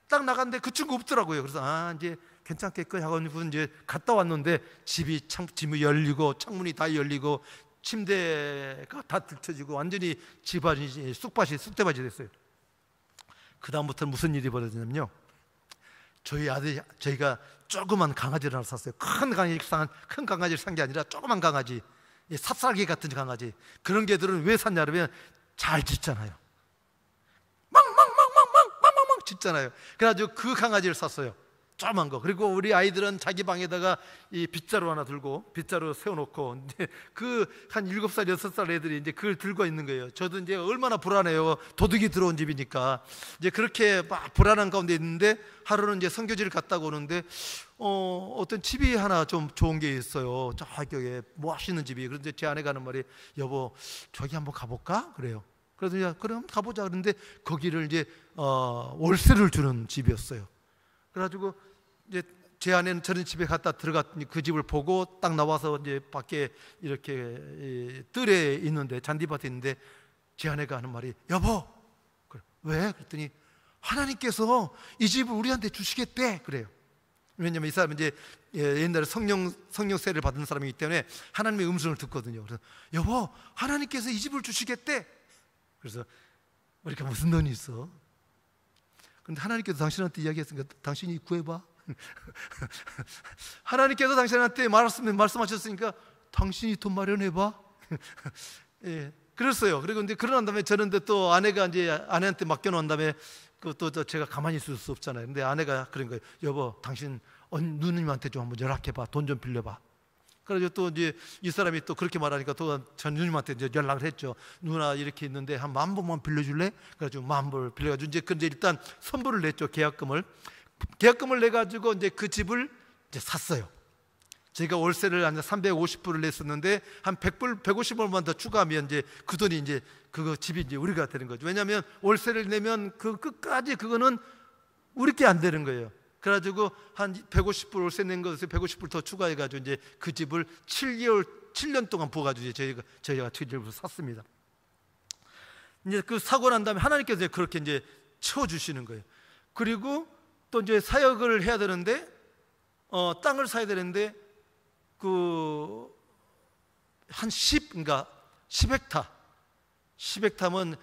딱 나갔는데 그 친구 없더라고요. 그래서 이제 괜찮겠거니 하고 이제 갔다 왔는데 집이 열리고 창문이 다 열리고 침대가 다 들쳐지고 완전히 집안이 쑥대밭이 됐어요. 그 다음부터는 무슨 일이 벌어지냐면요, 저희가 조그만 강아지를 하나 샀어요. 큰 강아지를 산 게 아니라 조그만 강아지, 삽살개 같은 강아지. 그런 개들은 왜 샀냐면 잘 짖잖아요. 망망 짖잖아요. 그래가지고 그 강아지를 샀어요, 조그만 거. 그리고 우리 아이들은 자기 방에다가 이 빗자루 하나 들고 빗자루 세워놓고 그 한 7살 6살 애들이 이제 그걸 들고 있는 거예요. 저도 이제 얼마나 불안해요. 도둑이 들어온 집이니까. 이제 그렇게 막 불안한 가운데 있는데 하루는 이제 선교지를 갔다가 오는데 어떤 집이 하나 좀 좋은 게 있어요. 저기에 멋있는 집이. 그런데 제 아내가 하는 말이, 여보 저기 한번 가볼까? 그래요. 그래서 야 그럼 가보자. 그런데 거기를 이제 월세를 주는 집이었어요. 그래가지고 이제 제 아내는 저런 집에 갔다 들어갔더니 그 집을 보고 딱 나와서 이제 밖에 이렇게 뜰에 있는데, 잔디밭에 있는데 제 아내가 하는 말이, 여보 왜? 그랬더니 하나님께서 이 집을 우리한테 주시겠대 그래요. 왜냐면 이 사람은 이제 옛날에 성령세를 받은 사람이기 때문에 하나님의 음성을 듣거든요. 그래서 여보 하나님께서 이 집을 주시겠대. 그래서 우리가 무슨 돈이 있어? 근데 하나님께서 당신한테 이야기했으니까 당신이 구해봐. 하나님께서 당신한테 말씀하셨으니까 당신이 돈 마련해봐. 그랬어요. 그리고 이제 그러난 다음에 저는 또 아내가 이제 아내한테 맡겨놓은 다음에 또 제가 가만히 있을 수 없잖아요. 근데 아내가 그런 거예요. 여보 당신 누님한테 좀 한번 연락해봐. 돈 좀 빌려봐. 그래서 또 이제 이 사람이 또 그렇게 말하니까 또 전 누님한테 이제 연락을 했죠. 누나 이렇게 있는데 한 10,000불만 빌려줄래? 그래가지고 10,000불 빌려가지고 이제 일단 선불을 냈죠. 계약금을 내가지고 이제 그 집을 이제 샀어요. 제가 월세를 한 350불을 냈었는데 한 100불, 150불만 더 추가하면 이제 그 돈이 이제 그거 집이 이제 우리가 되는 거죠. 왜냐하면 월세를 내면 그 끝까지 그거는 우리 게 안 되는 거예요. 그래가지고 한 150불 월세 낸 것에 150불 더 추가해가지고 이제 그 집을 7년 동안 부어가지고 저희가 그 집을 샀습니다. 이제 그 사고 난 다음에 하나님께서 이제 그렇게 이제 채워주시는 거예요. 그리고 또 이제 사역을 해야 되는데 땅을 사야 되는데 한 10헥타면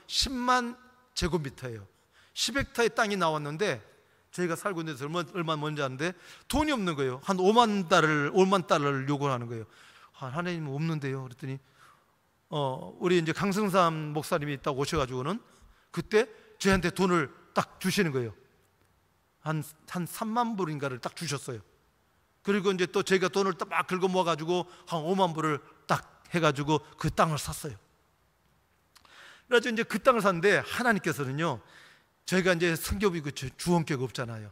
10만 제곱미터예요. 10헥타의 땅이 나왔는데 저희가 살고 있는 데서 얼마 먼저 하는데 돈이 없는 거예요. 한 5만 달러를 요구하는 거예요. 하나님 없는데요. 그랬더니 우리 이제 강승삼 목사님이 딱 오셔가지고는 그때 저희한테 돈을 딱 주시는 거예요. 한 3만 불인가를 딱 주셨어요. 그리고 이제 또 저희가 돈을 딱 막 긁어 모아가지고 한 5만 불을 딱 해가지고 그 땅을 샀어요. 그래서 이제 그 땅을 샀는데 하나님께서는요, 저희가 이제 성교비 그 주원교가 없잖아요.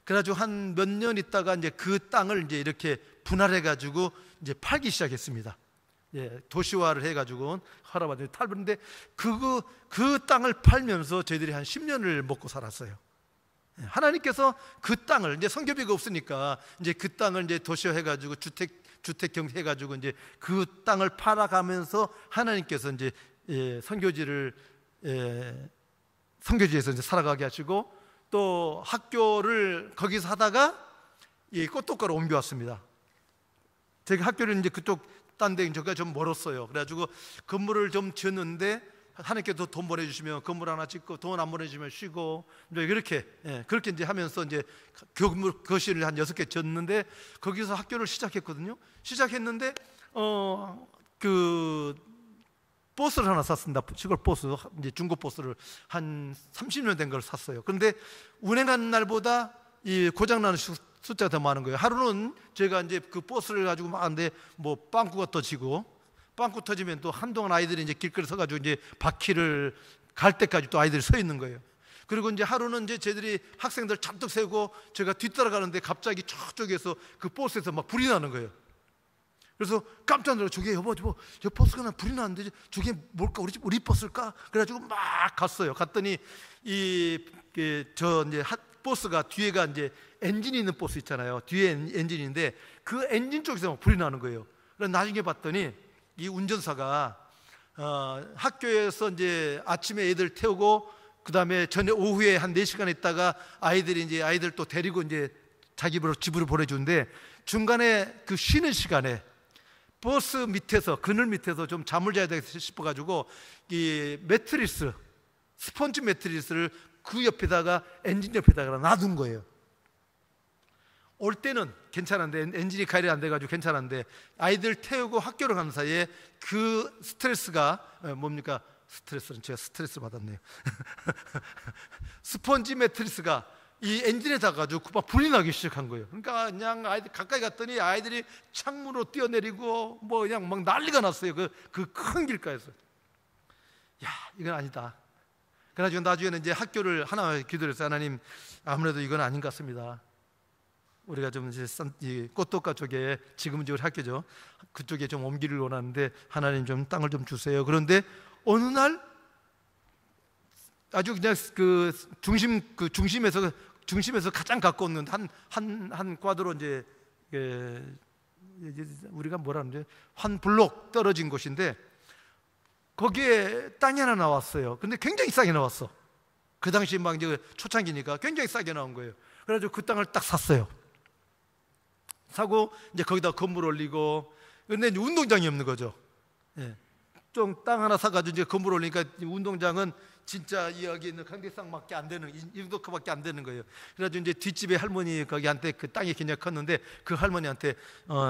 그래가지고 한 몇 년 있다가 이제 그 땅을 이제 이렇게 분할해가지고 이제 팔기 시작했습니다. 예, 도시화를 해가지고 할아버지 탈부인데 그 땅을 팔면서 저희들이 한 10년을 먹고 살았어요. 하나님께서 그 땅을 이제 성교비가 없으니까 이제 그 땅을 이제 도시화해가지고 주택형 해가지고 이제 그 땅을 팔아가면서 하나님께서 이제 선교지에서 이제 살아가게 하시고 또 학교를 거기서 하다가 이 꽃독가로 옮겨왔습니다. 제가 학교를 이제 그쪽 딴 데 저가 좀 멀었어요. 그래가지고 건물을 좀 지었는데 하나님께서 돈 보내주시면 건물 하나 짓고 돈 안 보내주면 쉬고 이제 그렇게 이제 하면서 이제 거실을 한 6개 지었는데 거기서 학교를 시작했거든요. 시작했는데 그 버스를 하나 샀습니다. 시골 버스, 이제 중고 버스를 한 30년 된 걸 샀어요. 그런데 운행하는 날보다 이 고장나는 숫자가 더 많은 거예요. 하루는 제가 이제 그 버스를 가지고 막 하는데 뭐 빵꾸가 터지고, 빵꾸 터지면 또 한동안 아이들이 이제 길거리 서가지고 이제 바퀴를 갈 때까지 또 아이들이 서 있는 거예요. 그리고 이제 하루는 이제 저희들이 학생들 잔뜩 세우고 제가 뒤따라가는데 갑자기 저쪽에서 그 버스에서 막 불이 나는 거예요. 그래서 깜짝 놀라, 저게 여보 저 버스가 나 불이 나는데 저게 뭘까, 우리 버스일까? 그래가지고 막 갔어요. 갔더니 저 이제 버스가 뒤에가 이제 엔진이 있는 버스 있잖아요. 뒤에 엔진인데 그 엔진 쪽에서 막 불이 나는 거예요. 그래서 나중에 봤더니 이 운전사가 학교에서 이제 아침에 애들 태우고 그 다음에 오후에 한 4시간 있다가 아이들 또 데리고 이제 자기 집으로 보내주는데 중간에 그 쉬는 시간에 버스 밑에서, 그늘 밑에서 좀 잠을 자야 되겠다 싶어가지고 이 매트리스, 스펀지 매트리스를 그 옆에다가, 엔진 옆에다가 놔둔 거예요. 올 때는 괜찮은데, 엔진이 가열이 안 돼가지고 괜찮은데 아이들 태우고 학교로 가는 사이에 그 스트레스가 뭡니까? 스트레스는 제가 스트레스 받았네요. 스펀지 매트리스가 이 엔진에 닿아가지고 막 불이 나기 시작한 거예요. 그러니까 그냥 아이들 가까이 갔더니 아이들이 창문으로 뛰어내리고 뭐 그냥 막 난리가 났어요. 그 큰 길가에서. 야, 이건 아니다. 그래가지고 나중에는 이제 학교를 하나 기도를 해서, 하나님 아무래도 이건 아닌 것 같습니다. 우리가 좀 이제 꽃독가 쪽에, 지금은 우리 학교죠, 그쪽에 좀 옮기를 원하는데 하나님 좀 땅을 좀 주세요. 그런데 어느 날 아주 그냥 중심에서 가장 가까운 한 과도로 이제 우리가 뭐라 그러죠? 한 블록 떨어진 곳인데 거기에 땅이 하나 나왔어요. 근데 굉장히 싸게 나왔어. 그 당시 막 이제 초창기니까 굉장히 싸게 나온 거예요. 그래가지고 그 땅을 딱 샀어요. 사고 이제 거기다 건물 올리고, 근데 이제 운동장이 없는 거죠. 예. 좀 땅 하나 사가지고 이제 건물 올리니까 운동장은 진짜 여기 있는 강대상밖에 안 되는, 이 정도밖에 안 되는 거예요. 그래가지고 이제 뒷집에 할머니 거기한테, 그 땅이 굉장히 컸는데 그 할머니한테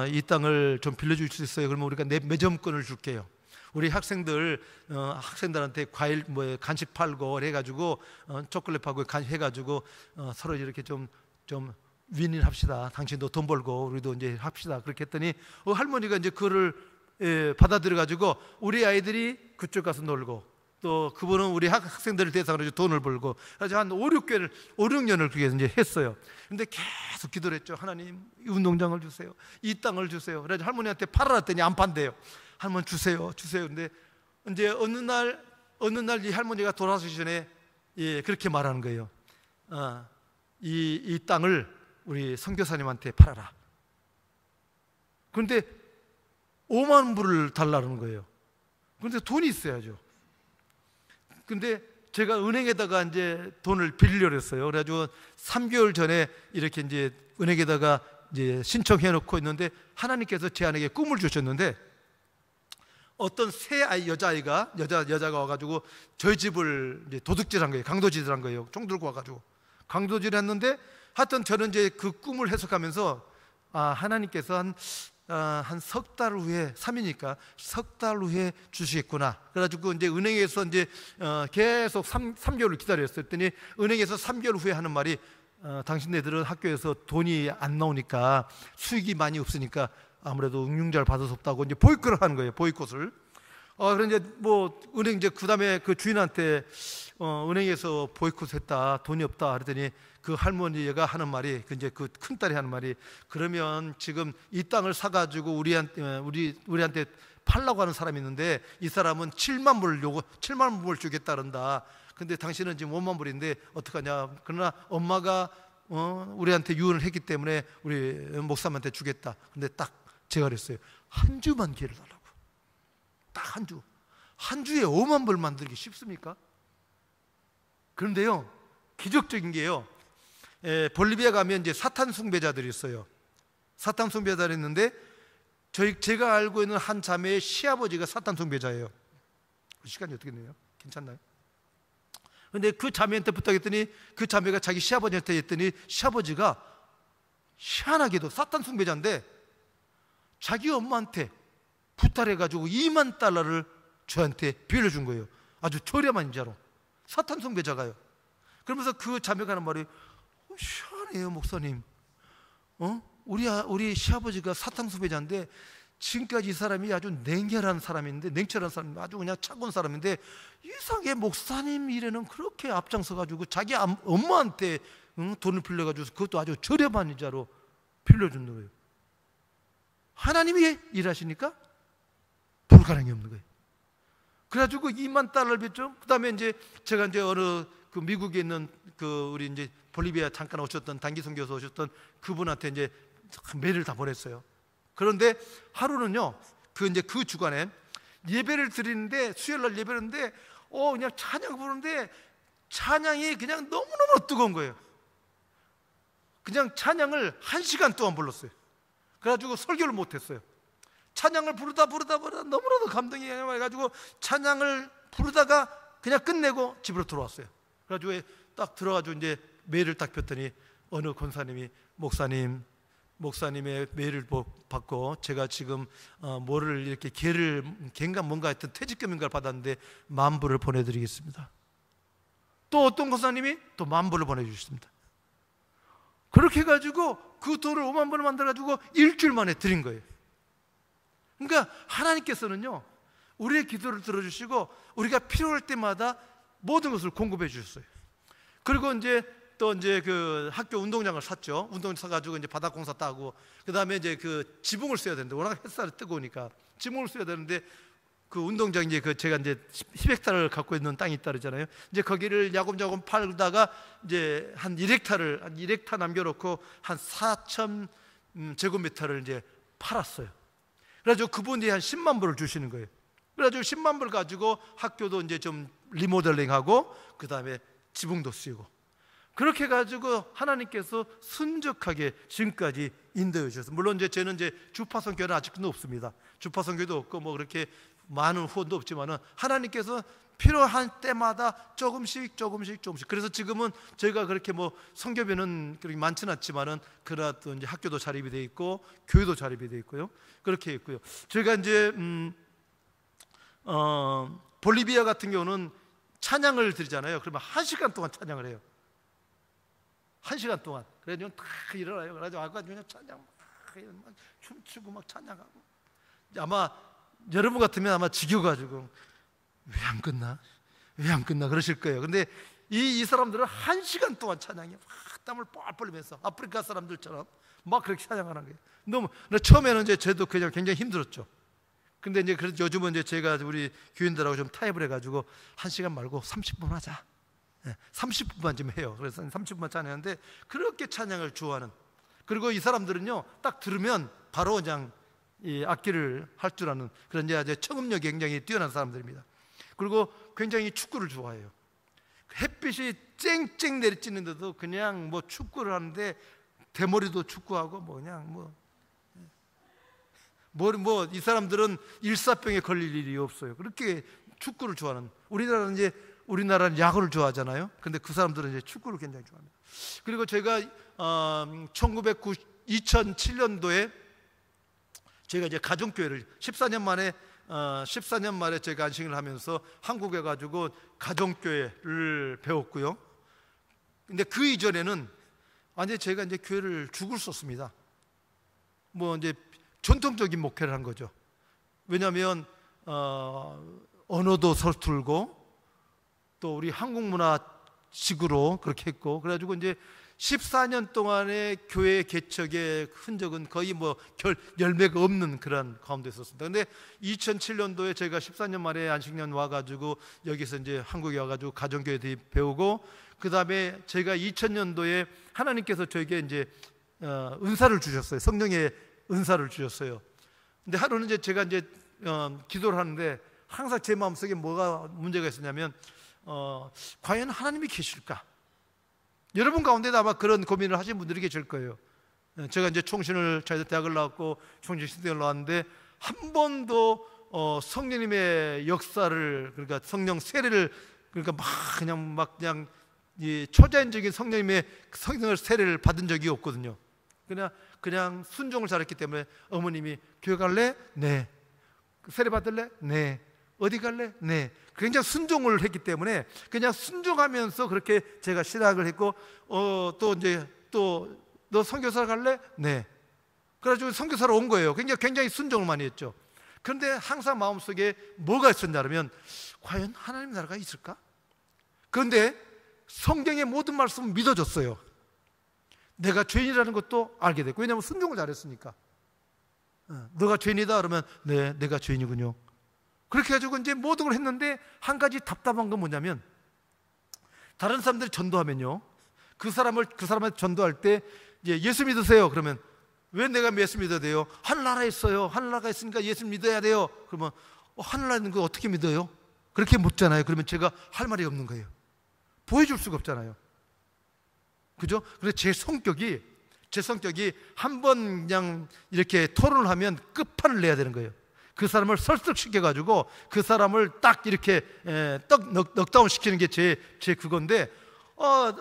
이 땅을 좀 빌려줄 수 있어요? 그러면 우리가 내 매점권을 줄게요. 우리 학생들한테 과일 간식 팔고 해가지고 초콜릿 팔고 해가지고 서로 이렇게 좀 윈윈 합시다. 당신도 돈 벌고 우리도 이제 합시다. 그렇게 했더니 할머니가 이제 그거를 받아들여 가지고 우리 아이들이 그쪽 가서 놀고, 또 그분은 우리 학생들을 대상으로 돈을 벌고, 그래서 한 5, 6년을 그게 이제 했어요. 근데 계속 기도를 했죠. 하나님, 이 운동장을 주세요. 이 땅을 주세요. 그래서 할머니한테 팔아라 했더니 안 판대요. 할머니 주세요. 근데 이제 어느 날 이 할머니가 돌아가시기 전에 그렇게 말하는 거예요. 이 땅을 우리 선교사님한테 팔아라. 그런데 5만 불을 달라는 거예요. 그런데 돈이 있어야죠. 근데 제가 은행에다가 이제 돈을 빌리려고 했어요. 그래가지고 3개월 전에 이렇게 이제 은행에다가 이제 신청해 놓고 있는데 하나님께서 제 아내에게 꿈을 주셨는데, 어떤 새 여자가 와가지고 저희 집을 이제 도둑질한 거예요. 강도질한 거예요. 총 들고 와가지고. 강도질을 했는데 하여튼 저는 이제 그 꿈을 해석하면서 하나님께서 한 석 달 후에 3이니까 석 달 후에 주시겠구나. 그래가지고 이제 은행에서 이제 계속 3개월을 기다렸더니 은행에서 3개월 후에 하는 말이 당신네들은 학교에서 돈이 안 나오니까 수익이 많이 없으니까 아무래도 응용자를 받을 수 없다고 이제 보이콧을 하는 거예요. 보이콧을. 그래 이제 뭐 은행 이제 그다음에 그 주인한테 은행에서 보이콧했다, 돈이 없다 그랬더니 그 할머니가 하는 말이 이제 그 큰 딸이 하는 말이 그러면 지금 이 땅을 사가지고 우리한테 팔라고 하는 사람이 있는데 이 사람은 7만 불을 주겠다 그런다. 근데 당신은 지금 5만 불인데 어떡하냐. 그러나 엄마가 우리한테 유언을 했기 때문에 우리 목사님한테 주겠다. 근데 딱 제가 그랬어요. 한 주만 기회를 달라고. 딱 한 주. 한 주에 5만 불 만들기 쉽습니까? 그런데요, 기적적인 게요, 볼리비아 가면 이제 사탄 숭배자들이 있어요. 사탄 숭배자들이 있는데 제가 알고 있는 한 자매의 시아버지가 사탄 숭배자예요. 시간이 어떻게 되나요? 괜찮나요? 근데 그 자매한테 부탁했더니 그 자매가 자기 시아버지한테 했더니 시아버지가 희한하게도 사탄 숭배자인데 자기 엄마한테 부탁해가지고 2만 달러를 저한테 빌려준 거예요. 아주 저렴한 인자로. 사탄 숭배자가요. 그러면서 그 자매가 하는 말이 희한해요 목사님. 우리 시아버지가 사탄 숭배자인데 지금까지 이 사람이 아주 냉철한 사람인데 아주 그냥 차가운 사람인데 이상하게 목사님 일에는 그렇게 앞장서가지고 자기 엄마한테 돈을 빌려가지고 그것도 아주 저렴한 이자로 빌려주는 거예요. 하나님이 일하시니까 불가능이 없는 거예요. 그래가지고 2만 달러를 빚죠. 그 다음에 이제 제가 이제 어느 그 미국에 있는 그 우리 이제 볼리비아 잠깐 오셨던 단기 선교사 오셨던 그분한테 이제 메일을 다 보냈어요. 그런데 하루는요, 그 주간에 예배를 드리는데 수요일날 예배를 하는데 그냥 찬양 부르는데 찬양이 그냥 너무너무 뜨거운 거예요. 그냥 찬양을 1시간 동안 불렀어요. 그래가지고 설교를 못했어요. 찬양을 부르다 너무나도 감동이 해가지고 찬양을 부르다가 그냥 끝내고 집으로 들어왔어요. 그래가지고 딱 들어가지고 이제 메일을 딱 폈더니 어느 권사님이 목사님의 메일을 받고 제가 지금 뭐를 이렇게 개인가 뭔가 하여튼 퇴직금인가를 받았는데 10,000불을 보내드리겠습니다. 또 어떤 권사님이 또 10,000불을 보내주셨습니다. 그렇게 해가지고 그 돈을 5만 불을 만들어가지고 일주일 만에 드린 거예요. 그러니까 하나님께서는요, 우리의 기도를 들어주시고 우리가 필요할 때마다 모든 것을 공급해 주셨어요. 그리고 또 그 학교 운동장을 샀죠. 운동장 사가지고 이제 바닥공사 따고, 그 다음에 이제 그 지붕을 써야 되는데 워낙 햇살이 뜨거우니까 지붕을 써야 되는데 그 운동장 제가 이제 10헥타를 갖고 있는 땅이 있다 그러잖아요. 이제 거기를 야금야금 팔다가 이제 한 1헥타 남겨놓고 한 4,000 제곱미터를 이제 팔았어요. 그래가지고 그분이 한 10만 불을 주시는 거예요. 그래가지고 10만 불 가지고 학교도 이제 좀 리모델링하고 그 다음에 지붕도 쓰고 그렇게 해가지고 하나님께서 순적하게 지금까지 인도해 주셨어요. 물론 이제 저는 주파선교는 아직도 없습니다. 주파선교도 없고 뭐 그렇게 많은 후원도 없지만은 하나님께서 필요한 때마다 조금씩. 그래서 지금은 저희가 그렇게 뭐 선교비는 그렇게 많지는 않지만은 그러나 또 이제 학교도 자립이 돼 있고 교회도 자립이 돼 있고요. 그렇게 있고요. 저희가 이제 볼리비아 같은 경우는 찬양을 드리잖아요. 그러면 1시간 동안 찬양을 해요. 1시간 동안. 그래서 다 일어나요. 그래가지고 아까 그냥 찬양 막 춤추고 막 찬양하고. 아마 여러분 같으면 아마 지겨가지고 왜 안 끝나 그러실 거예요. 근데 이 사람들은 1시간 동안 찬양해. 막 땀을 뻘뻘 흘리면서 아프리카 사람들처럼 막 그렇게 찬양하는 거예요. 너무 처음에는 저도 그냥 굉장히 힘들었죠. 근데 이제 그래서 요즘은 이제 제가 우리 교인들하고 좀 타협을 해가지고 1시간 말고 30분 하자. 30분만 좀 해요. 그래서 30분만 찬양하는데 그렇게 찬양을 좋아하는. 그리고 이 사람들은요, 딱 들으면 바로 그냥 이 악기를 할 줄 아는 그런 이제 청음력이 굉장히 뛰어난 사람들입니다. 그리고 굉장히 축구를 좋아해요. 햇빛이 쨍쨍 내리쬐는데도 그냥 뭐 축구를 하는데 대머리도 축구하고 뭐 그냥 이 사람들은 일사병에 걸릴 일이 없어요. 그렇게 축구를 좋아하는. 우리나라는 이제 우리나라는 야구를 좋아하잖아요. 근데 그 사람들은 이제 축구를 굉장히 좋아합니다. 그리고 제가 2007년도에 제가 이제 가정교회를 14년 만에 제가 안식을 하면서 한국에 가지고 가정교회를 배웠고요. 근데 그 이전에는 완전히 제가 이제 교회를 죽을 썼습니다. 뭐 이제 전통적인 목회를 한 거죠. 왜냐하면 언어도 서툴고 또 우리 한국 문화식으로 그렇게 했고, 그래가지고 이제 14년 동안의 교회 개척의 흔적은 거의 뭐 열매가 없는 그런 가운데 있었습니다. 근데 2007년도에 제가 14년 만에 안식년 와가지고 여기서 이제 한국에 와가지고 가정교회 배우고, 그 다음에 제가 2000년도에 하나님께서 저에게 이제 은사를 주셨어요. 성령의 은사를 주셨어요. 근데 하루는 이제 제가 이제 기도를 하는데 항상 제 마음속에 뭐가 문제가 있었냐면 과연 하나님이 계실까? 여러분 가운데도 아마 그런 고민을 하신 분들이 계실 거예요. 제가 이제 총신을 대학을 나왔고 총신대학을 나왔는데 한 번도 성령님의 역사를, 그러니까 성령 세례를, 그러니까 그냥 이 초자연적인 성령님의 성령의 세례를 받은 적이 없거든요. 그냥 순종을 잘했기 때문에 어머님이 교회 갈래? 네. 세례 받을래? 네. 어디 갈래? 네. 굉장히 순종을 했기 때문에 그냥 순종하면서 그렇게 제가 시작을 했고, 또 너 선교사 갈래? 네. 그래가지고 선교사로 온 거예요. 굉장히 순종을 많이 했죠. 그런데 항상 마음속에 뭐가 있었냐면 과연 하나님 나라가 있을까? 그런데 성경의 모든 말씀은 믿어졌어요. 내가 죄인이라는 것도 알게 됐고, 왜냐하면 순종을 잘했으니까. 너가 죄인이다 그러면 네, 내가 죄인이군요. 그렇게 해가지고 이제 모든 걸 했는데 한 가지 답답한 건 뭐냐면, 다른 사람들이 전도하면요, 그 사람한테 전도할 때 이제 예수 믿으세요 그러면 왜 내가 예수 믿어야 돼요? 하늘나라에 있어요. 하늘나라가 있으니까 예수 믿어야 돼요. 그러면 하늘나라에 있는 거 어떻게 믿어요? 그렇게 묻잖아요. 그러면 제가 할 말이 없는 거예요. 보여줄 수가 없잖아요. 그죠? 그래서 제 성격이 한번 그냥 이렇게 토론을 하면 끝판을 내야 되는 거예요. 그 사람을 설득시켜가지고 그 사람을 딱 이렇게 넉다운 시키는 게 제 그건데,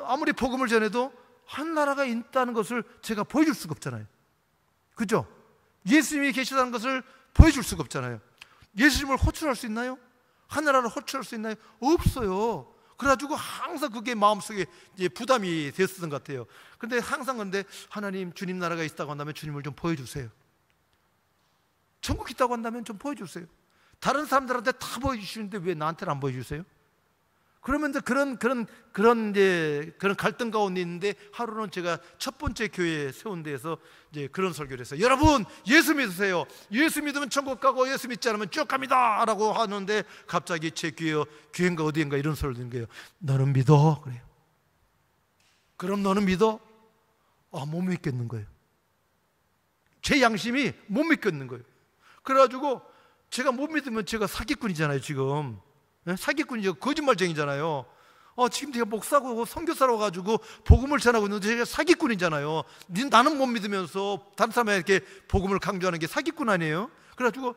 아무리 복음을 전해도 한 나라가 있다는 것을 제가 보여줄 수가 없잖아요. 그죠? 예수님이 계시다는 것을 보여줄 수가 없잖아요. 예수님을 호출할 수 있나요? 하늘나라를 호출할 수 있나요? 없어요. 그래가지고 항상 그게 마음속에 이제 부담이 됐었던 것 같아요. 근데 항상 근데 하나님, 주님 나라가 있다고 한다면 주님을 좀 보여주세요. 천국 있다고 한다면 좀 보여주세요. 다른 사람들한테 다 보여주시는데 왜 나한테는 안 보여주세요? 그러면 이제 그런 갈등 가운데 있는데, 하루는 제가 첫 번째 교회 세운 데에서 이제 그런 설교를 했어요. 여러분, 예수 믿으세요. 예수 믿으면 천국 가고 예수 믿지 않으면 쭉 갑니다 라고 하는데, 갑자기 제 교회인가 어디인가 이런 소리를 듣는 거예요. 너는 믿어? 그래요. 그럼 너는 믿어? 못 믿겠는 거예요. 제 양심이 못 믿겠는 거예요. 그래가지고 제가 못 믿으면 제가 사기꾼이잖아요. 지금 사기꾼이죠. 거짓말쟁이잖아요. 지금 제가 목사고 선교사로 가지고 복음을 전하고 있는데 제가 사기꾼이잖아요. 나는 못 믿으면서 다른 사람에게 복음을 강조하는 게 사기꾼 아니에요? 그래가지고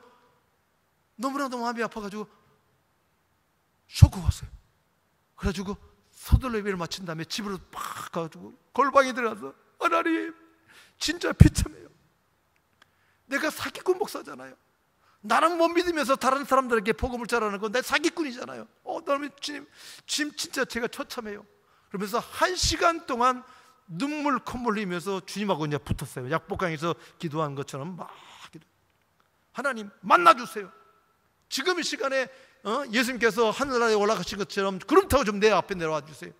너무나도 마음이 아파가지고 쇼크가 왔어요. 그래가지고 서둘러 예배를 마친 다음에 집으로 팍 가가지고 골방에 들어가서, 하나님 진짜 비참해요. 내가 사기꾼 목사잖아요. 나는 못 믿으면서 다른 사람들에게 복음을 전하는 건 내 사기꾼이잖아요. 너는 주님 진짜 제가 처참해요. 그러면서 1시간 동안 눈물 콧물 흘리면서 주님하고 이제 붙었어요. 약복강에서 기도한 것처럼 막 기도. 하나님 만나주세요. 지금 이 시간에 예수님께서 하늘나라에 올라가신 것처럼 구름 타고 좀 내 앞에 내려와 주세요.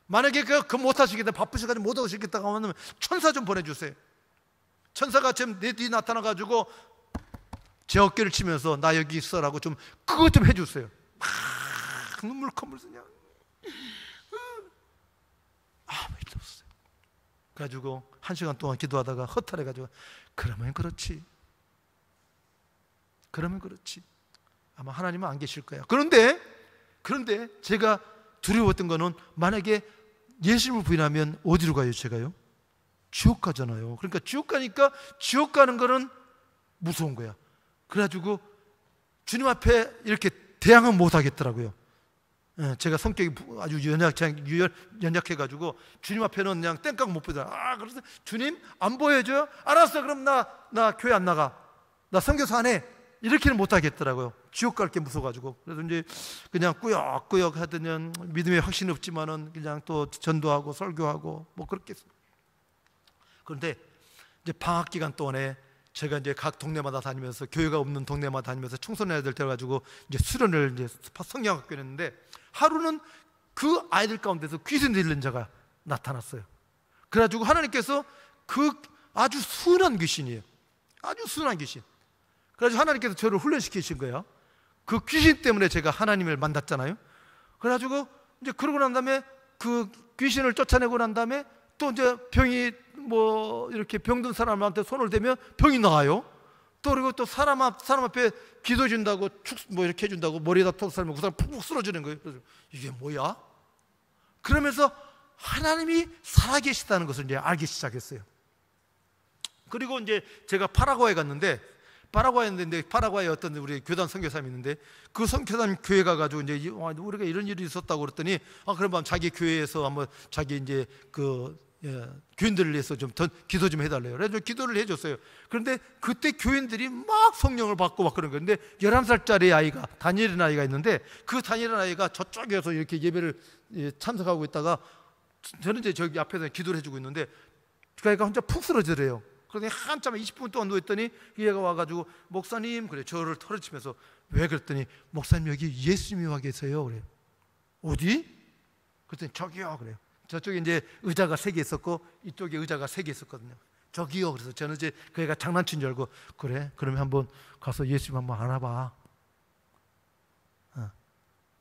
만약에 그 못하시겠다, 바쁘시가지고 못 오시겠다고 하면 천사 좀 보내주세요. 천사가 지금 내 뒤에 나타나가지고 제 어깨를 치면서 나 여기 있어라고 좀 그것 좀 해주세요. 막 눈물 콧물 쓰냐. 아무 일도 없어요. 그래가지고 1시간 동안 기도하다가 허탈해가지고, 그러면 그렇지. 아마 하나님은 안 계실 거야. 그런데 제가 두려웠던 거는, 만약에 예수님을 부인하면 어디로 가요? 제가요? 지옥 가잖아요. 그러니까 지옥 가니까 지옥 가는 거는 무서운 거야. 그래가지고 주님 앞에 이렇게 대항은 못 하겠더라고요. 제가 성격이 아주 연약해가지고 주님 앞에는 그냥 땡깡 못 보더라. 그래서 주님 안 보여줘요? 알았어, 그럼 나 교회 안 나가, 나 선교사 안 해. 이렇게는 못 하겠더라고요. 지옥 갈 게 무서워가지고. 그래서 이제 그냥 꾸역꾸역 하더니 믿음에 확신 없지만은 그냥 또 전도하고 설교하고 뭐 그렇게 했어요. 그런데 이제 방학 기간 동안에 제가 이제 각 동네마다 다니면서, 교회가 없는 동네마다 다니면서 청소년 아이들 데려가지고 이제 수련을 이제 성경학교에 했는데, 하루는 그 아이들 가운데서 귀신 들린 자가 나타났어요. 그래가지고 하나님께서 그 아주 순한 귀신이에요. 아주 순한 귀신. 그래가지고 하나님께서 저를 훈련시키신 거예요. 그 귀신 때문에 제가 하나님을 만났잖아요. 그래가지고 이제 그러고 난 다음에 그 귀신을 쫓아내고 난 다음에 또 이제 병이 뭐 이렇게 병든 사람한테 손을 대면 병이 나아요. 또 그리고 또 사람 앞에 기도 준다고 뭐 이렇게 해준다고 머리에다 톡 살면 그 사람 푹푹 쓰러지는 거예요. 그래서 이게 뭐야? 그러면서 하나님이 살아계시다는 것을 이제 알기 시작했어요. 그리고 이제 제가 파라과이에 갔는데, 파라과이에 어떤 우리 교단 선교사님이 있는데, 그 선교사님 교회 가가지고 이제 우리가 이런 일이 있었다고 그랬더니, 그러면 자기 교회에서 한번 자기 이제 교인들을 위해서 좀 더 기도 좀 해달래요. 그래서 기도를 해줬어요. 그런데 그때 교인들이 막 성령을 받고 막 그런 거예요. 근데 11살짜리 아이가, 다니엘이라는 아이가 있는데, 그 다니엘이라는 아이가 저쪽에서 이렇게 예배를 참석하고 있다가 저는 이제 저기 앞에서 기도를 해주고 있는데 그 아이가 혼자 푹 쓰러지래요. 그런데 한참 20분 동안 누워있더니 이 애가 와가지고 목사님, 그래, 저를 털어치면서 왜? 그랬더니 목사님 여기 예수님이 와 계세요. 그래요. 어디? 그랬더니 저기요. 그래요. 저쪽에 이제 의자가 3개 있었고 이쪽에 의자가 3개 있었거든요. 저기요. 그래서 저는 이제 그 애가 장난친 줄 알고, 그래, 그러면 한번 가서 예수님 한번 알아봐.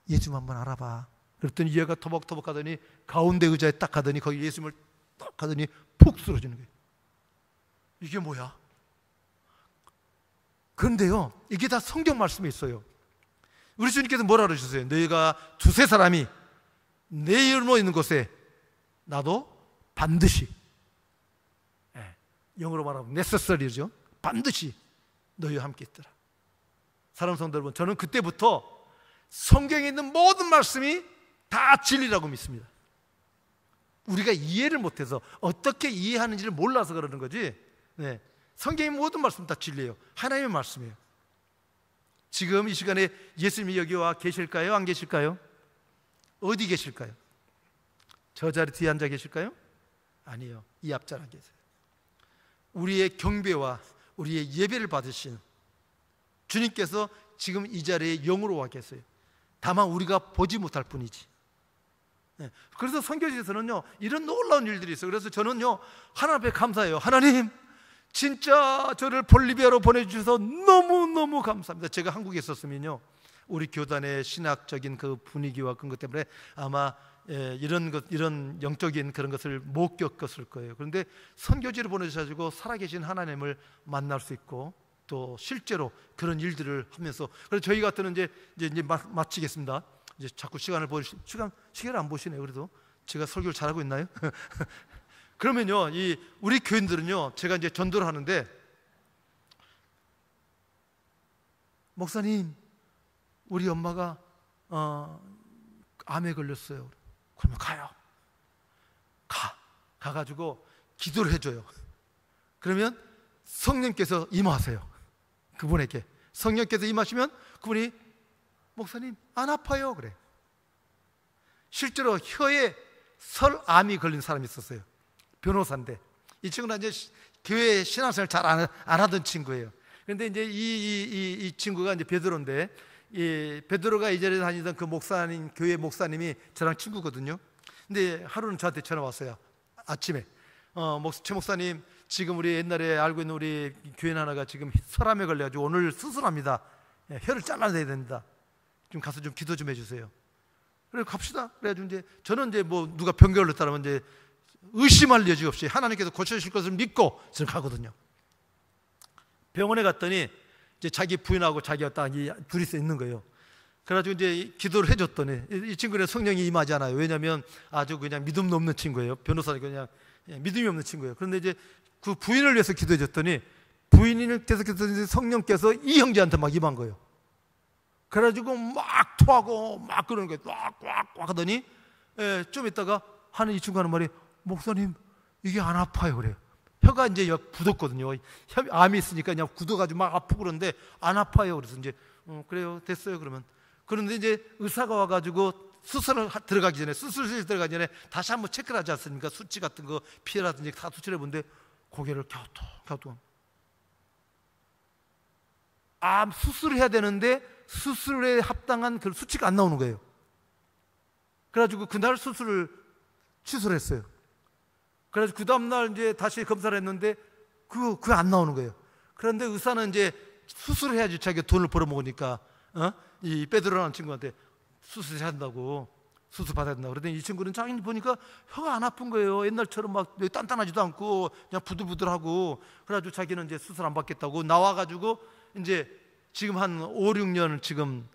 예수님 한번 알아봐. 그랬더니 얘가 터벅터벅 하더니 가운데 의자에 딱 가더니 거기 예수님을 딱 하더니 푹 쓰러지는 거예요. 이게 뭐야? 그런데요, 이게 다 성경 말씀에 있어요. 우리 주님께서 뭐라 그러셨어요? 너희가 2-3 사람이 내 이름으로 있는 곳에 나도 반드시, 영어로 말하면 necessary죠. 반드시 너희와 함께 있더라. 사랑하는 성도 여러분, 저는 그때부터 성경에 있는 모든 말씀이 다 진리라고 믿습니다. 우리가 이해를 못해서, 어떻게 이해하는지를 몰라서 그러는 거지, 성경의 모든 말씀 다 진리예요. 하나님의 말씀이에요. 지금 이 시간에 예수님이 여기 와 계실까요? 안 계실까요? 어디 계실까요? 저 자리 뒤에 앉아 계실까요? 아니요, 이 앞자리에 계세요. 우리의 경배와 우리의 예배를 받으신 주님께서 지금 이 자리에 영으로 와 계세요. 다만 우리가 보지 못할 뿐이지. 그래서 선교지에서는요, 이런 놀라운 일들이 있어요. 그래서 저는요, 하나님 앞에 감사해요. 하나님, 진짜 저를 볼리비아로 보내주셔서 너무너무 감사합니다. 제가 한국에 있었으면요, 우리 교단의 신학적인 그 분위기와 그런 것 때문에 아마 이런 영적인 그런 것을 못 겪었을 거예요. 그런데 선교지를 보내주셔가지고 살아계신 하나님을 만날 수 있고, 또 실제로 그런 일들을 하면서, 그래서 저희 같은 이제 마치겠습니다. 이제 자꾸 시간을 안 보시네요. 그래도 제가 설교를 잘하고 있나요? 그러면요, 우리 교인들은요, 제가 이제 전도를 하는데, 목사님, 우리 엄마가 암에 걸렸어요. 그러면 가가지고 기도를 해줘요. 그러면 성령께서 임하세요. 그분에게 성령께서 임하시면 그분이, 목사님 안 아파요. 그래. 실제로 혀에 설암이 걸린 사람이 있었어요. 변호사인데 이 친구는 이제 교회 신앙생활 잘 안 하던 친구예요. 그런데 이제 이 친구가 이제 베드로인데, 이 베드로가 이 자리에 다니던 그 목사님, 교회 목사님이 저랑 친구거든요. 근데 하루는 저한테 전화 왔어요. 아침에 최 목사님, 지금 우리 옛날에 알고 있는 우리 교인 하나가 지금 설암에 걸려가지고 오늘 수술합니다. 혀를 잘라내야 된다. 좀 가서 좀 기도 좀 해주세요. 그래, 갑시다. 그래가지고 이제 저는 이제 뭐 누가 병 걸렸다면 이제 의심할 여지 없이 하나님께서 고쳐주실 것을 믿고 저는 가거든요. 병원에 갔더니 이제 자기 부인하고 자기가 딱 둘이서 있는 거예요. 그래가지고 이제 기도를 해줬더니 이 친구는 성령이 임하지 않아요. 왜냐하면 아주 그냥 믿음도 없는 친구예요. 변호사는 그냥 믿음이 없는 친구예요. 그런데 이제 그 부인을 위해서 기도해줬더니 부인을 계속해서 성령께서 이 형제한테 막 임한 거예요. 그래가지고 막 토하고 막 그러는 거예요. 꽉 하더니 좀 있다가 하는 이 친구 하는 말이, 목사님 이게 안 아파요 그래요. 혀가 이제 굳었거든요. 암이 있으니까 그냥 굳어가지고 막 아프고 그러는데 안 아파요. 그래서 이제 그래요 됐어요 그러면. 그런데 이제 의사가 와가지고 수술을 들어가기 전에, 수술실 들어가기 전에 다시 한번 체크를 하지 않습니까? 수치 같은 거 피해라든지 다 수치를 해보는데 고개를 갸우뚱. 암 수술을 해야 되는데 수술에 합당한 그 수치가 안 나오는 거예요. 그래가지고 그날 수술을 취소를 했어요. 그래서 그 다음날 이제 다시 검사를 했는데 그거 안 나오는 거예요. 그런데 의사는 이제 수술을 해야지 자기가 돈을 벌어먹으니까 이 빼들어라는 친구한테 수술해야 한다고, 수술 받아야 된다고. 그러더니 이 친구는 자기는 보니까 혀가 안 아픈 거예요. 옛날처럼 막 단단하지도 않고 그냥 부들부들하고. 그래가지고 자기는 이제 수술 안 받겠다고 나와가지고 이제 지금 한 5, 6년을 지금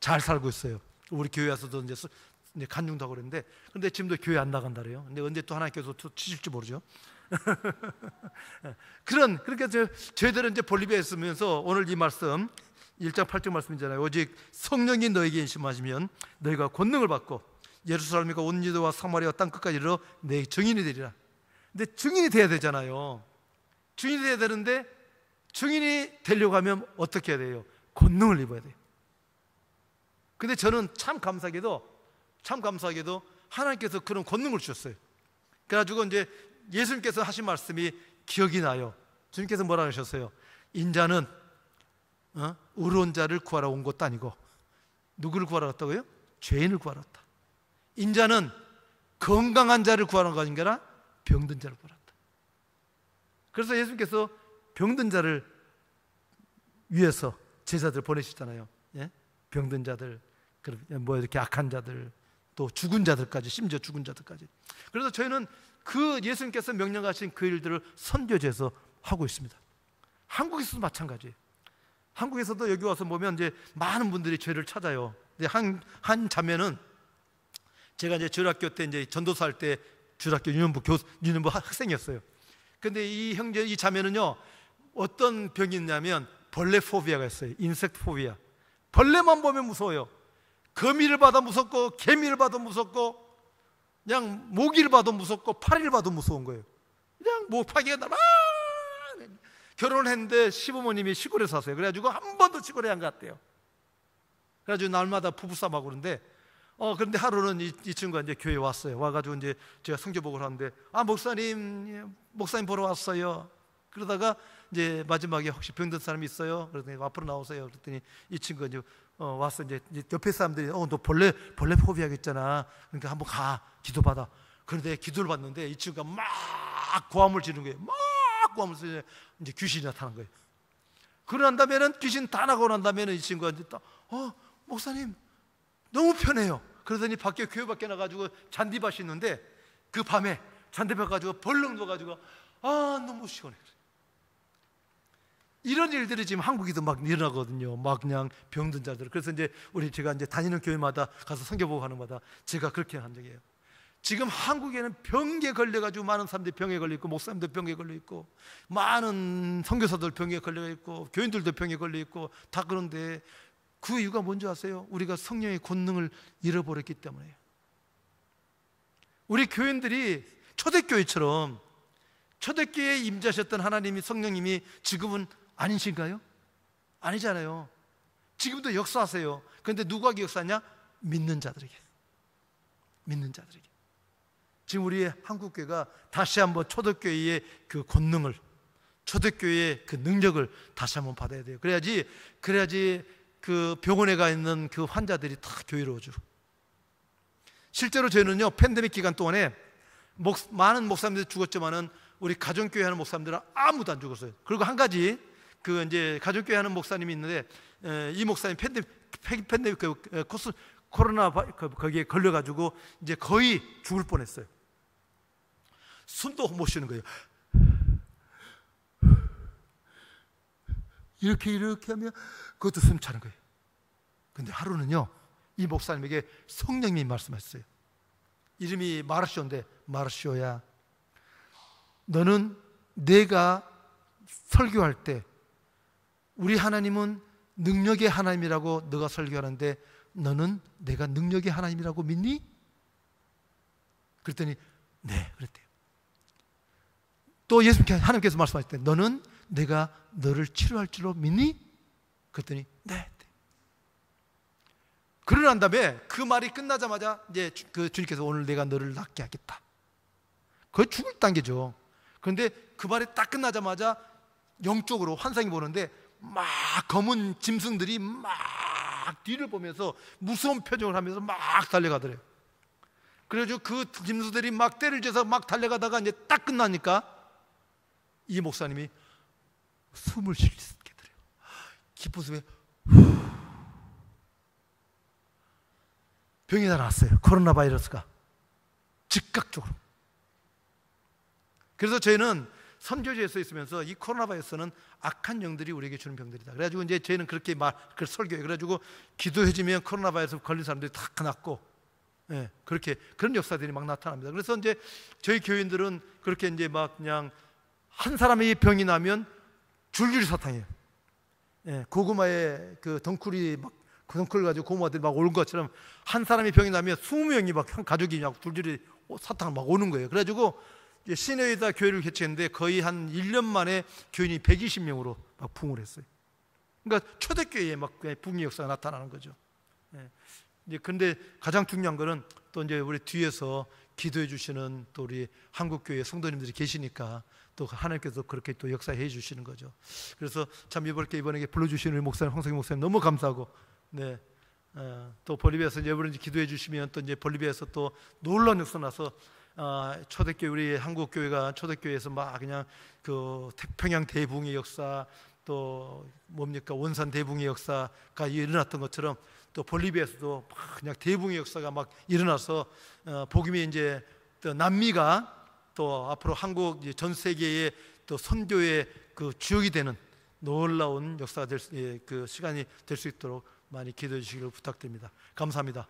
잘 살고 있어요. 우리 교회 와서도 이제 간증도 하고 그랬는데, 근데 지금도 교회 안 나간다 그래요. 근데 언제 또 하나님께서 치실지 모르죠. 그러니까 저희들은 이제 볼리비아에 있으면서 오늘 이 말씀 1장 8절 말씀이잖아요. 오직 성령이 너에게 인심하시면 너희가 권능을 받고 예루살렘과 온 유다와 사마리아 땅 끝까지 이르러 내 증인이 되리라. 근데 증인이 돼야 되잖아요. 증인이 돼야 되는데 증인이 되려고 하면 어떻게 해야 돼요? 권능을 입어야 돼요. 근데 저는 참 감사하게도 하나님께서 그런 권능을 주셨어요. 그래가지고 이제 예수님께서 하신 말씀이 기억이 나요. 주님께서 뭐라 하셨어요? 인자는 의로운 자를 구하러 온 것도 아니고, 누구를 구하러 왔다고요? 죄인을 구하러 왔다. 인자는 건강한 자를 구하러 온 거 아닌가? 병든 자를 구하러 왔다. 그래서 예수님께서 병든 자를 위해서 제자들 보내시잖아요. 예? 병든 자들, 뭐 이렇게 악한 자들, 또 죽은 자들까지, 심지어 죽은 자들까지. 그래서 저희는 그 예수님께서 명령하신 그 일들을 선교지에서 하고 있습니다. 한국에서도 마찬가지예요. 한국에서도 여기 와서 보면 이제 많은 분들이 죄를 찾아요. 한 자매는 제가 이제 주일학교 때 이제 전도사 할 때 주일학교 유년부 학생이었어요. 근데 이 자매는요, 어떤 병이 있냐면 벌레 포비아가 있어요. 인섹트 포비아. 벌레만 보면 무서워요. 거미를 봐도 무섭고, 개미를 봐도 무섭고, 그냥 모기를 봐도 무섭고, 파리를 봐도 무서운 거예요. 그냥 뭐 파기가 나. 결혼을 했는데 시부모님이 시골에 사세요. 그래가지고 한 번도 시골에 안 갔대요. 그래가지고 날마다 부부싸움하고 그러는데, 그런데 하루는 이 친구가 이제 교회에 왔어요. 와가지고 이제 제가 성경복을 하는데, 목사님 보러 왔어요. 그러다가 이제 마지막에 혹시 병든 사람이 있어요? 그랬더니 앞으로 나오세요. 그랬더니 이 친구가 이제 와서 이제 옆에 사람들이 너 벌레 포비아겠잖아. 그러니까 한번 가, 기도받아. 그런데 기도를 받는데 이 친구가 막 고함을 지르는 거예요. 막 고함을 지르는데 이제 귀신이 나타난 거예요. 그러고 난 다음에는 귀신 다 나가고 난 다음에는 이 친구가 이제 목사님 너무 편해요. 그러더니 교회 밖에 나가지고 잔디밭이 있는데 그 밤에 잔디밭 가지고 벌렁 누워가지고 너무 시원해. 이런 일들이 지금 한국에도 막 일어나거든요. 막 그냥 병든 자들. 그래서 이제 제가 이제 다니는 교회마다 가서 선교보고 하는 마다 제가 그렇게 한 적이에요. 지금 한국에는 병에 걸려가지고 많은 사람들이 병에 걸려 있고, 목사님들 병에 걸려 있고, 많은 선교사들 병에 걸려 있고, 교인들도 병에 걸려 있고, 다 그런데 그 이유가 뭔지 아세요? 우리가 성령의 권능을 잃어버렸기 때문에요. 우리 교인들이 초대교회처럼 초대교회에 임재하셨던 하나님이, 성령님이 지금은 아니신가요? 아니잖아요. 지금도 역사하세요. 그런데 누구에게 역사하냐? 믿는 자들에게. 지금 우리의 한국교회가 다시 한번 초대교회의 그 권능을, 초대교회의 그 능력을 다시 한번 받아야 돼요. 그래야지 그 병원에 가 있는 그 환자들이 다 교회로 오죠. 실제로 저희는요, 팬데믹 기간 동안에 많은 목사님들이 죽었지만은 우리 가정교회 하는 목사님들은 아무도 안 죽었어요. 그리고 한 가지, 그 이제 가정교회 하는 목사님이 있는데, 이 목사님 팬데믹 코로나 거기에 걸려가지고 이제 거의 죽을 뻔했어요. 숨도 못 쉬는 거예요. 이렇게 하면 그것도 숨 차는 거예요. 근데 하루는요, 이 목사님에게 성령님이 말씀하셨어요. 이름이 마르쇼인데, 마르쇼야, 너는 내가 설교할 때 우리 하나님은 능력의 하나님이라고 너가 설교하는데 너는 내가 능력의 하나님이라고 믿니? 그랬더니 네, 그랬대요. 또 하나님께서 말씀하실 때 너는 내가 너를 치료할 줄로 믿니? 그랬더니 네. 그러고 난 다음에 그 말이 끝나자마자 이제 그 주님께서 오늘 내가 너를 낫게 하겠다. 거의 죽을 단계죠. 그런데 그 말이 딱 끝나자마자 영적으로 환상이 보는데 막 검은 짐승들이 막 뒤를 보면서 무서운 표정을 하면서 막 달려가더래요. 그래가지고 그 짐승들이 막 떼를 져서 막 달려가다가 이제 딱 끝나니까 이 목사님이 숨을 쉬게 돼요. 깊은 숨에 병이 다 났어요. 코로나 바이러스가 즉각적으로. 그래서 저희는 선교지에서 있으면서 이 코로나 바이러스는 악한 영들이 우리에게 주는 병들이다. 그래가지고 이제 저희는 그렇게 설교해요. 그래가지고 기도해주면 코로나 바이러스 걸린 사람들이 다 낫고, 예, 그렇게 그런 역사들이 막 나타납니다. 그래서 이제 저희 교인들은 그렇게 이제 막 그냥 한 사람이 병이 나면 줄줄이 사탕해요. 예, 고구마에 그 덩쿨이 막 덩쿨 가지고 고구마들이 막 오는 것처럼 한 사람이 병이 나면 20명이 막 한 가족이 막 줄줄이 사탕을 막 오는 거예요. 그래가지고 시내에다 교회를 개최했는데 거의 한 1년 만에 교인이 120명으로 막 부흥을 했어요. 그러니까 초대교회에 막 부흥의 역사가 나타나는 거죠. 예. 이제 근데 가장 중요한 거는 또 이제 우리 뒤에서 기도해 주시는 또 우리 한국교회 성도님들이 계시니까 또 하나님께서 그렇게 또 역사해 주시는 거죠. 그래서 참 이번에 불러주시는 우리 목사님, 황석희 목사님 너무 감사하고, 네. 또 볼리비아에서 이번에 기도해 주시면 또 이제 볼리비아에서 또 놀라운 역사 나서 초대교회 우리 한국교회가 초대교회에서 막 그냥 그 태평양 대붕의 역사 또 뭡니까 원산 대붕의 역사가 일어났던 것처럼 또 볼리비아에서도 막 그냥 대붕의 역사가 막 일어나서 복음이 이제 또 남미가 또 앞으로 한국 전 세계의 또 선교의 그 주역이 되는 놀라운 역사가 될 그 시간이 될 수 있도록 많이 기도해 주시기를 부탁드립니다. 감사합니다.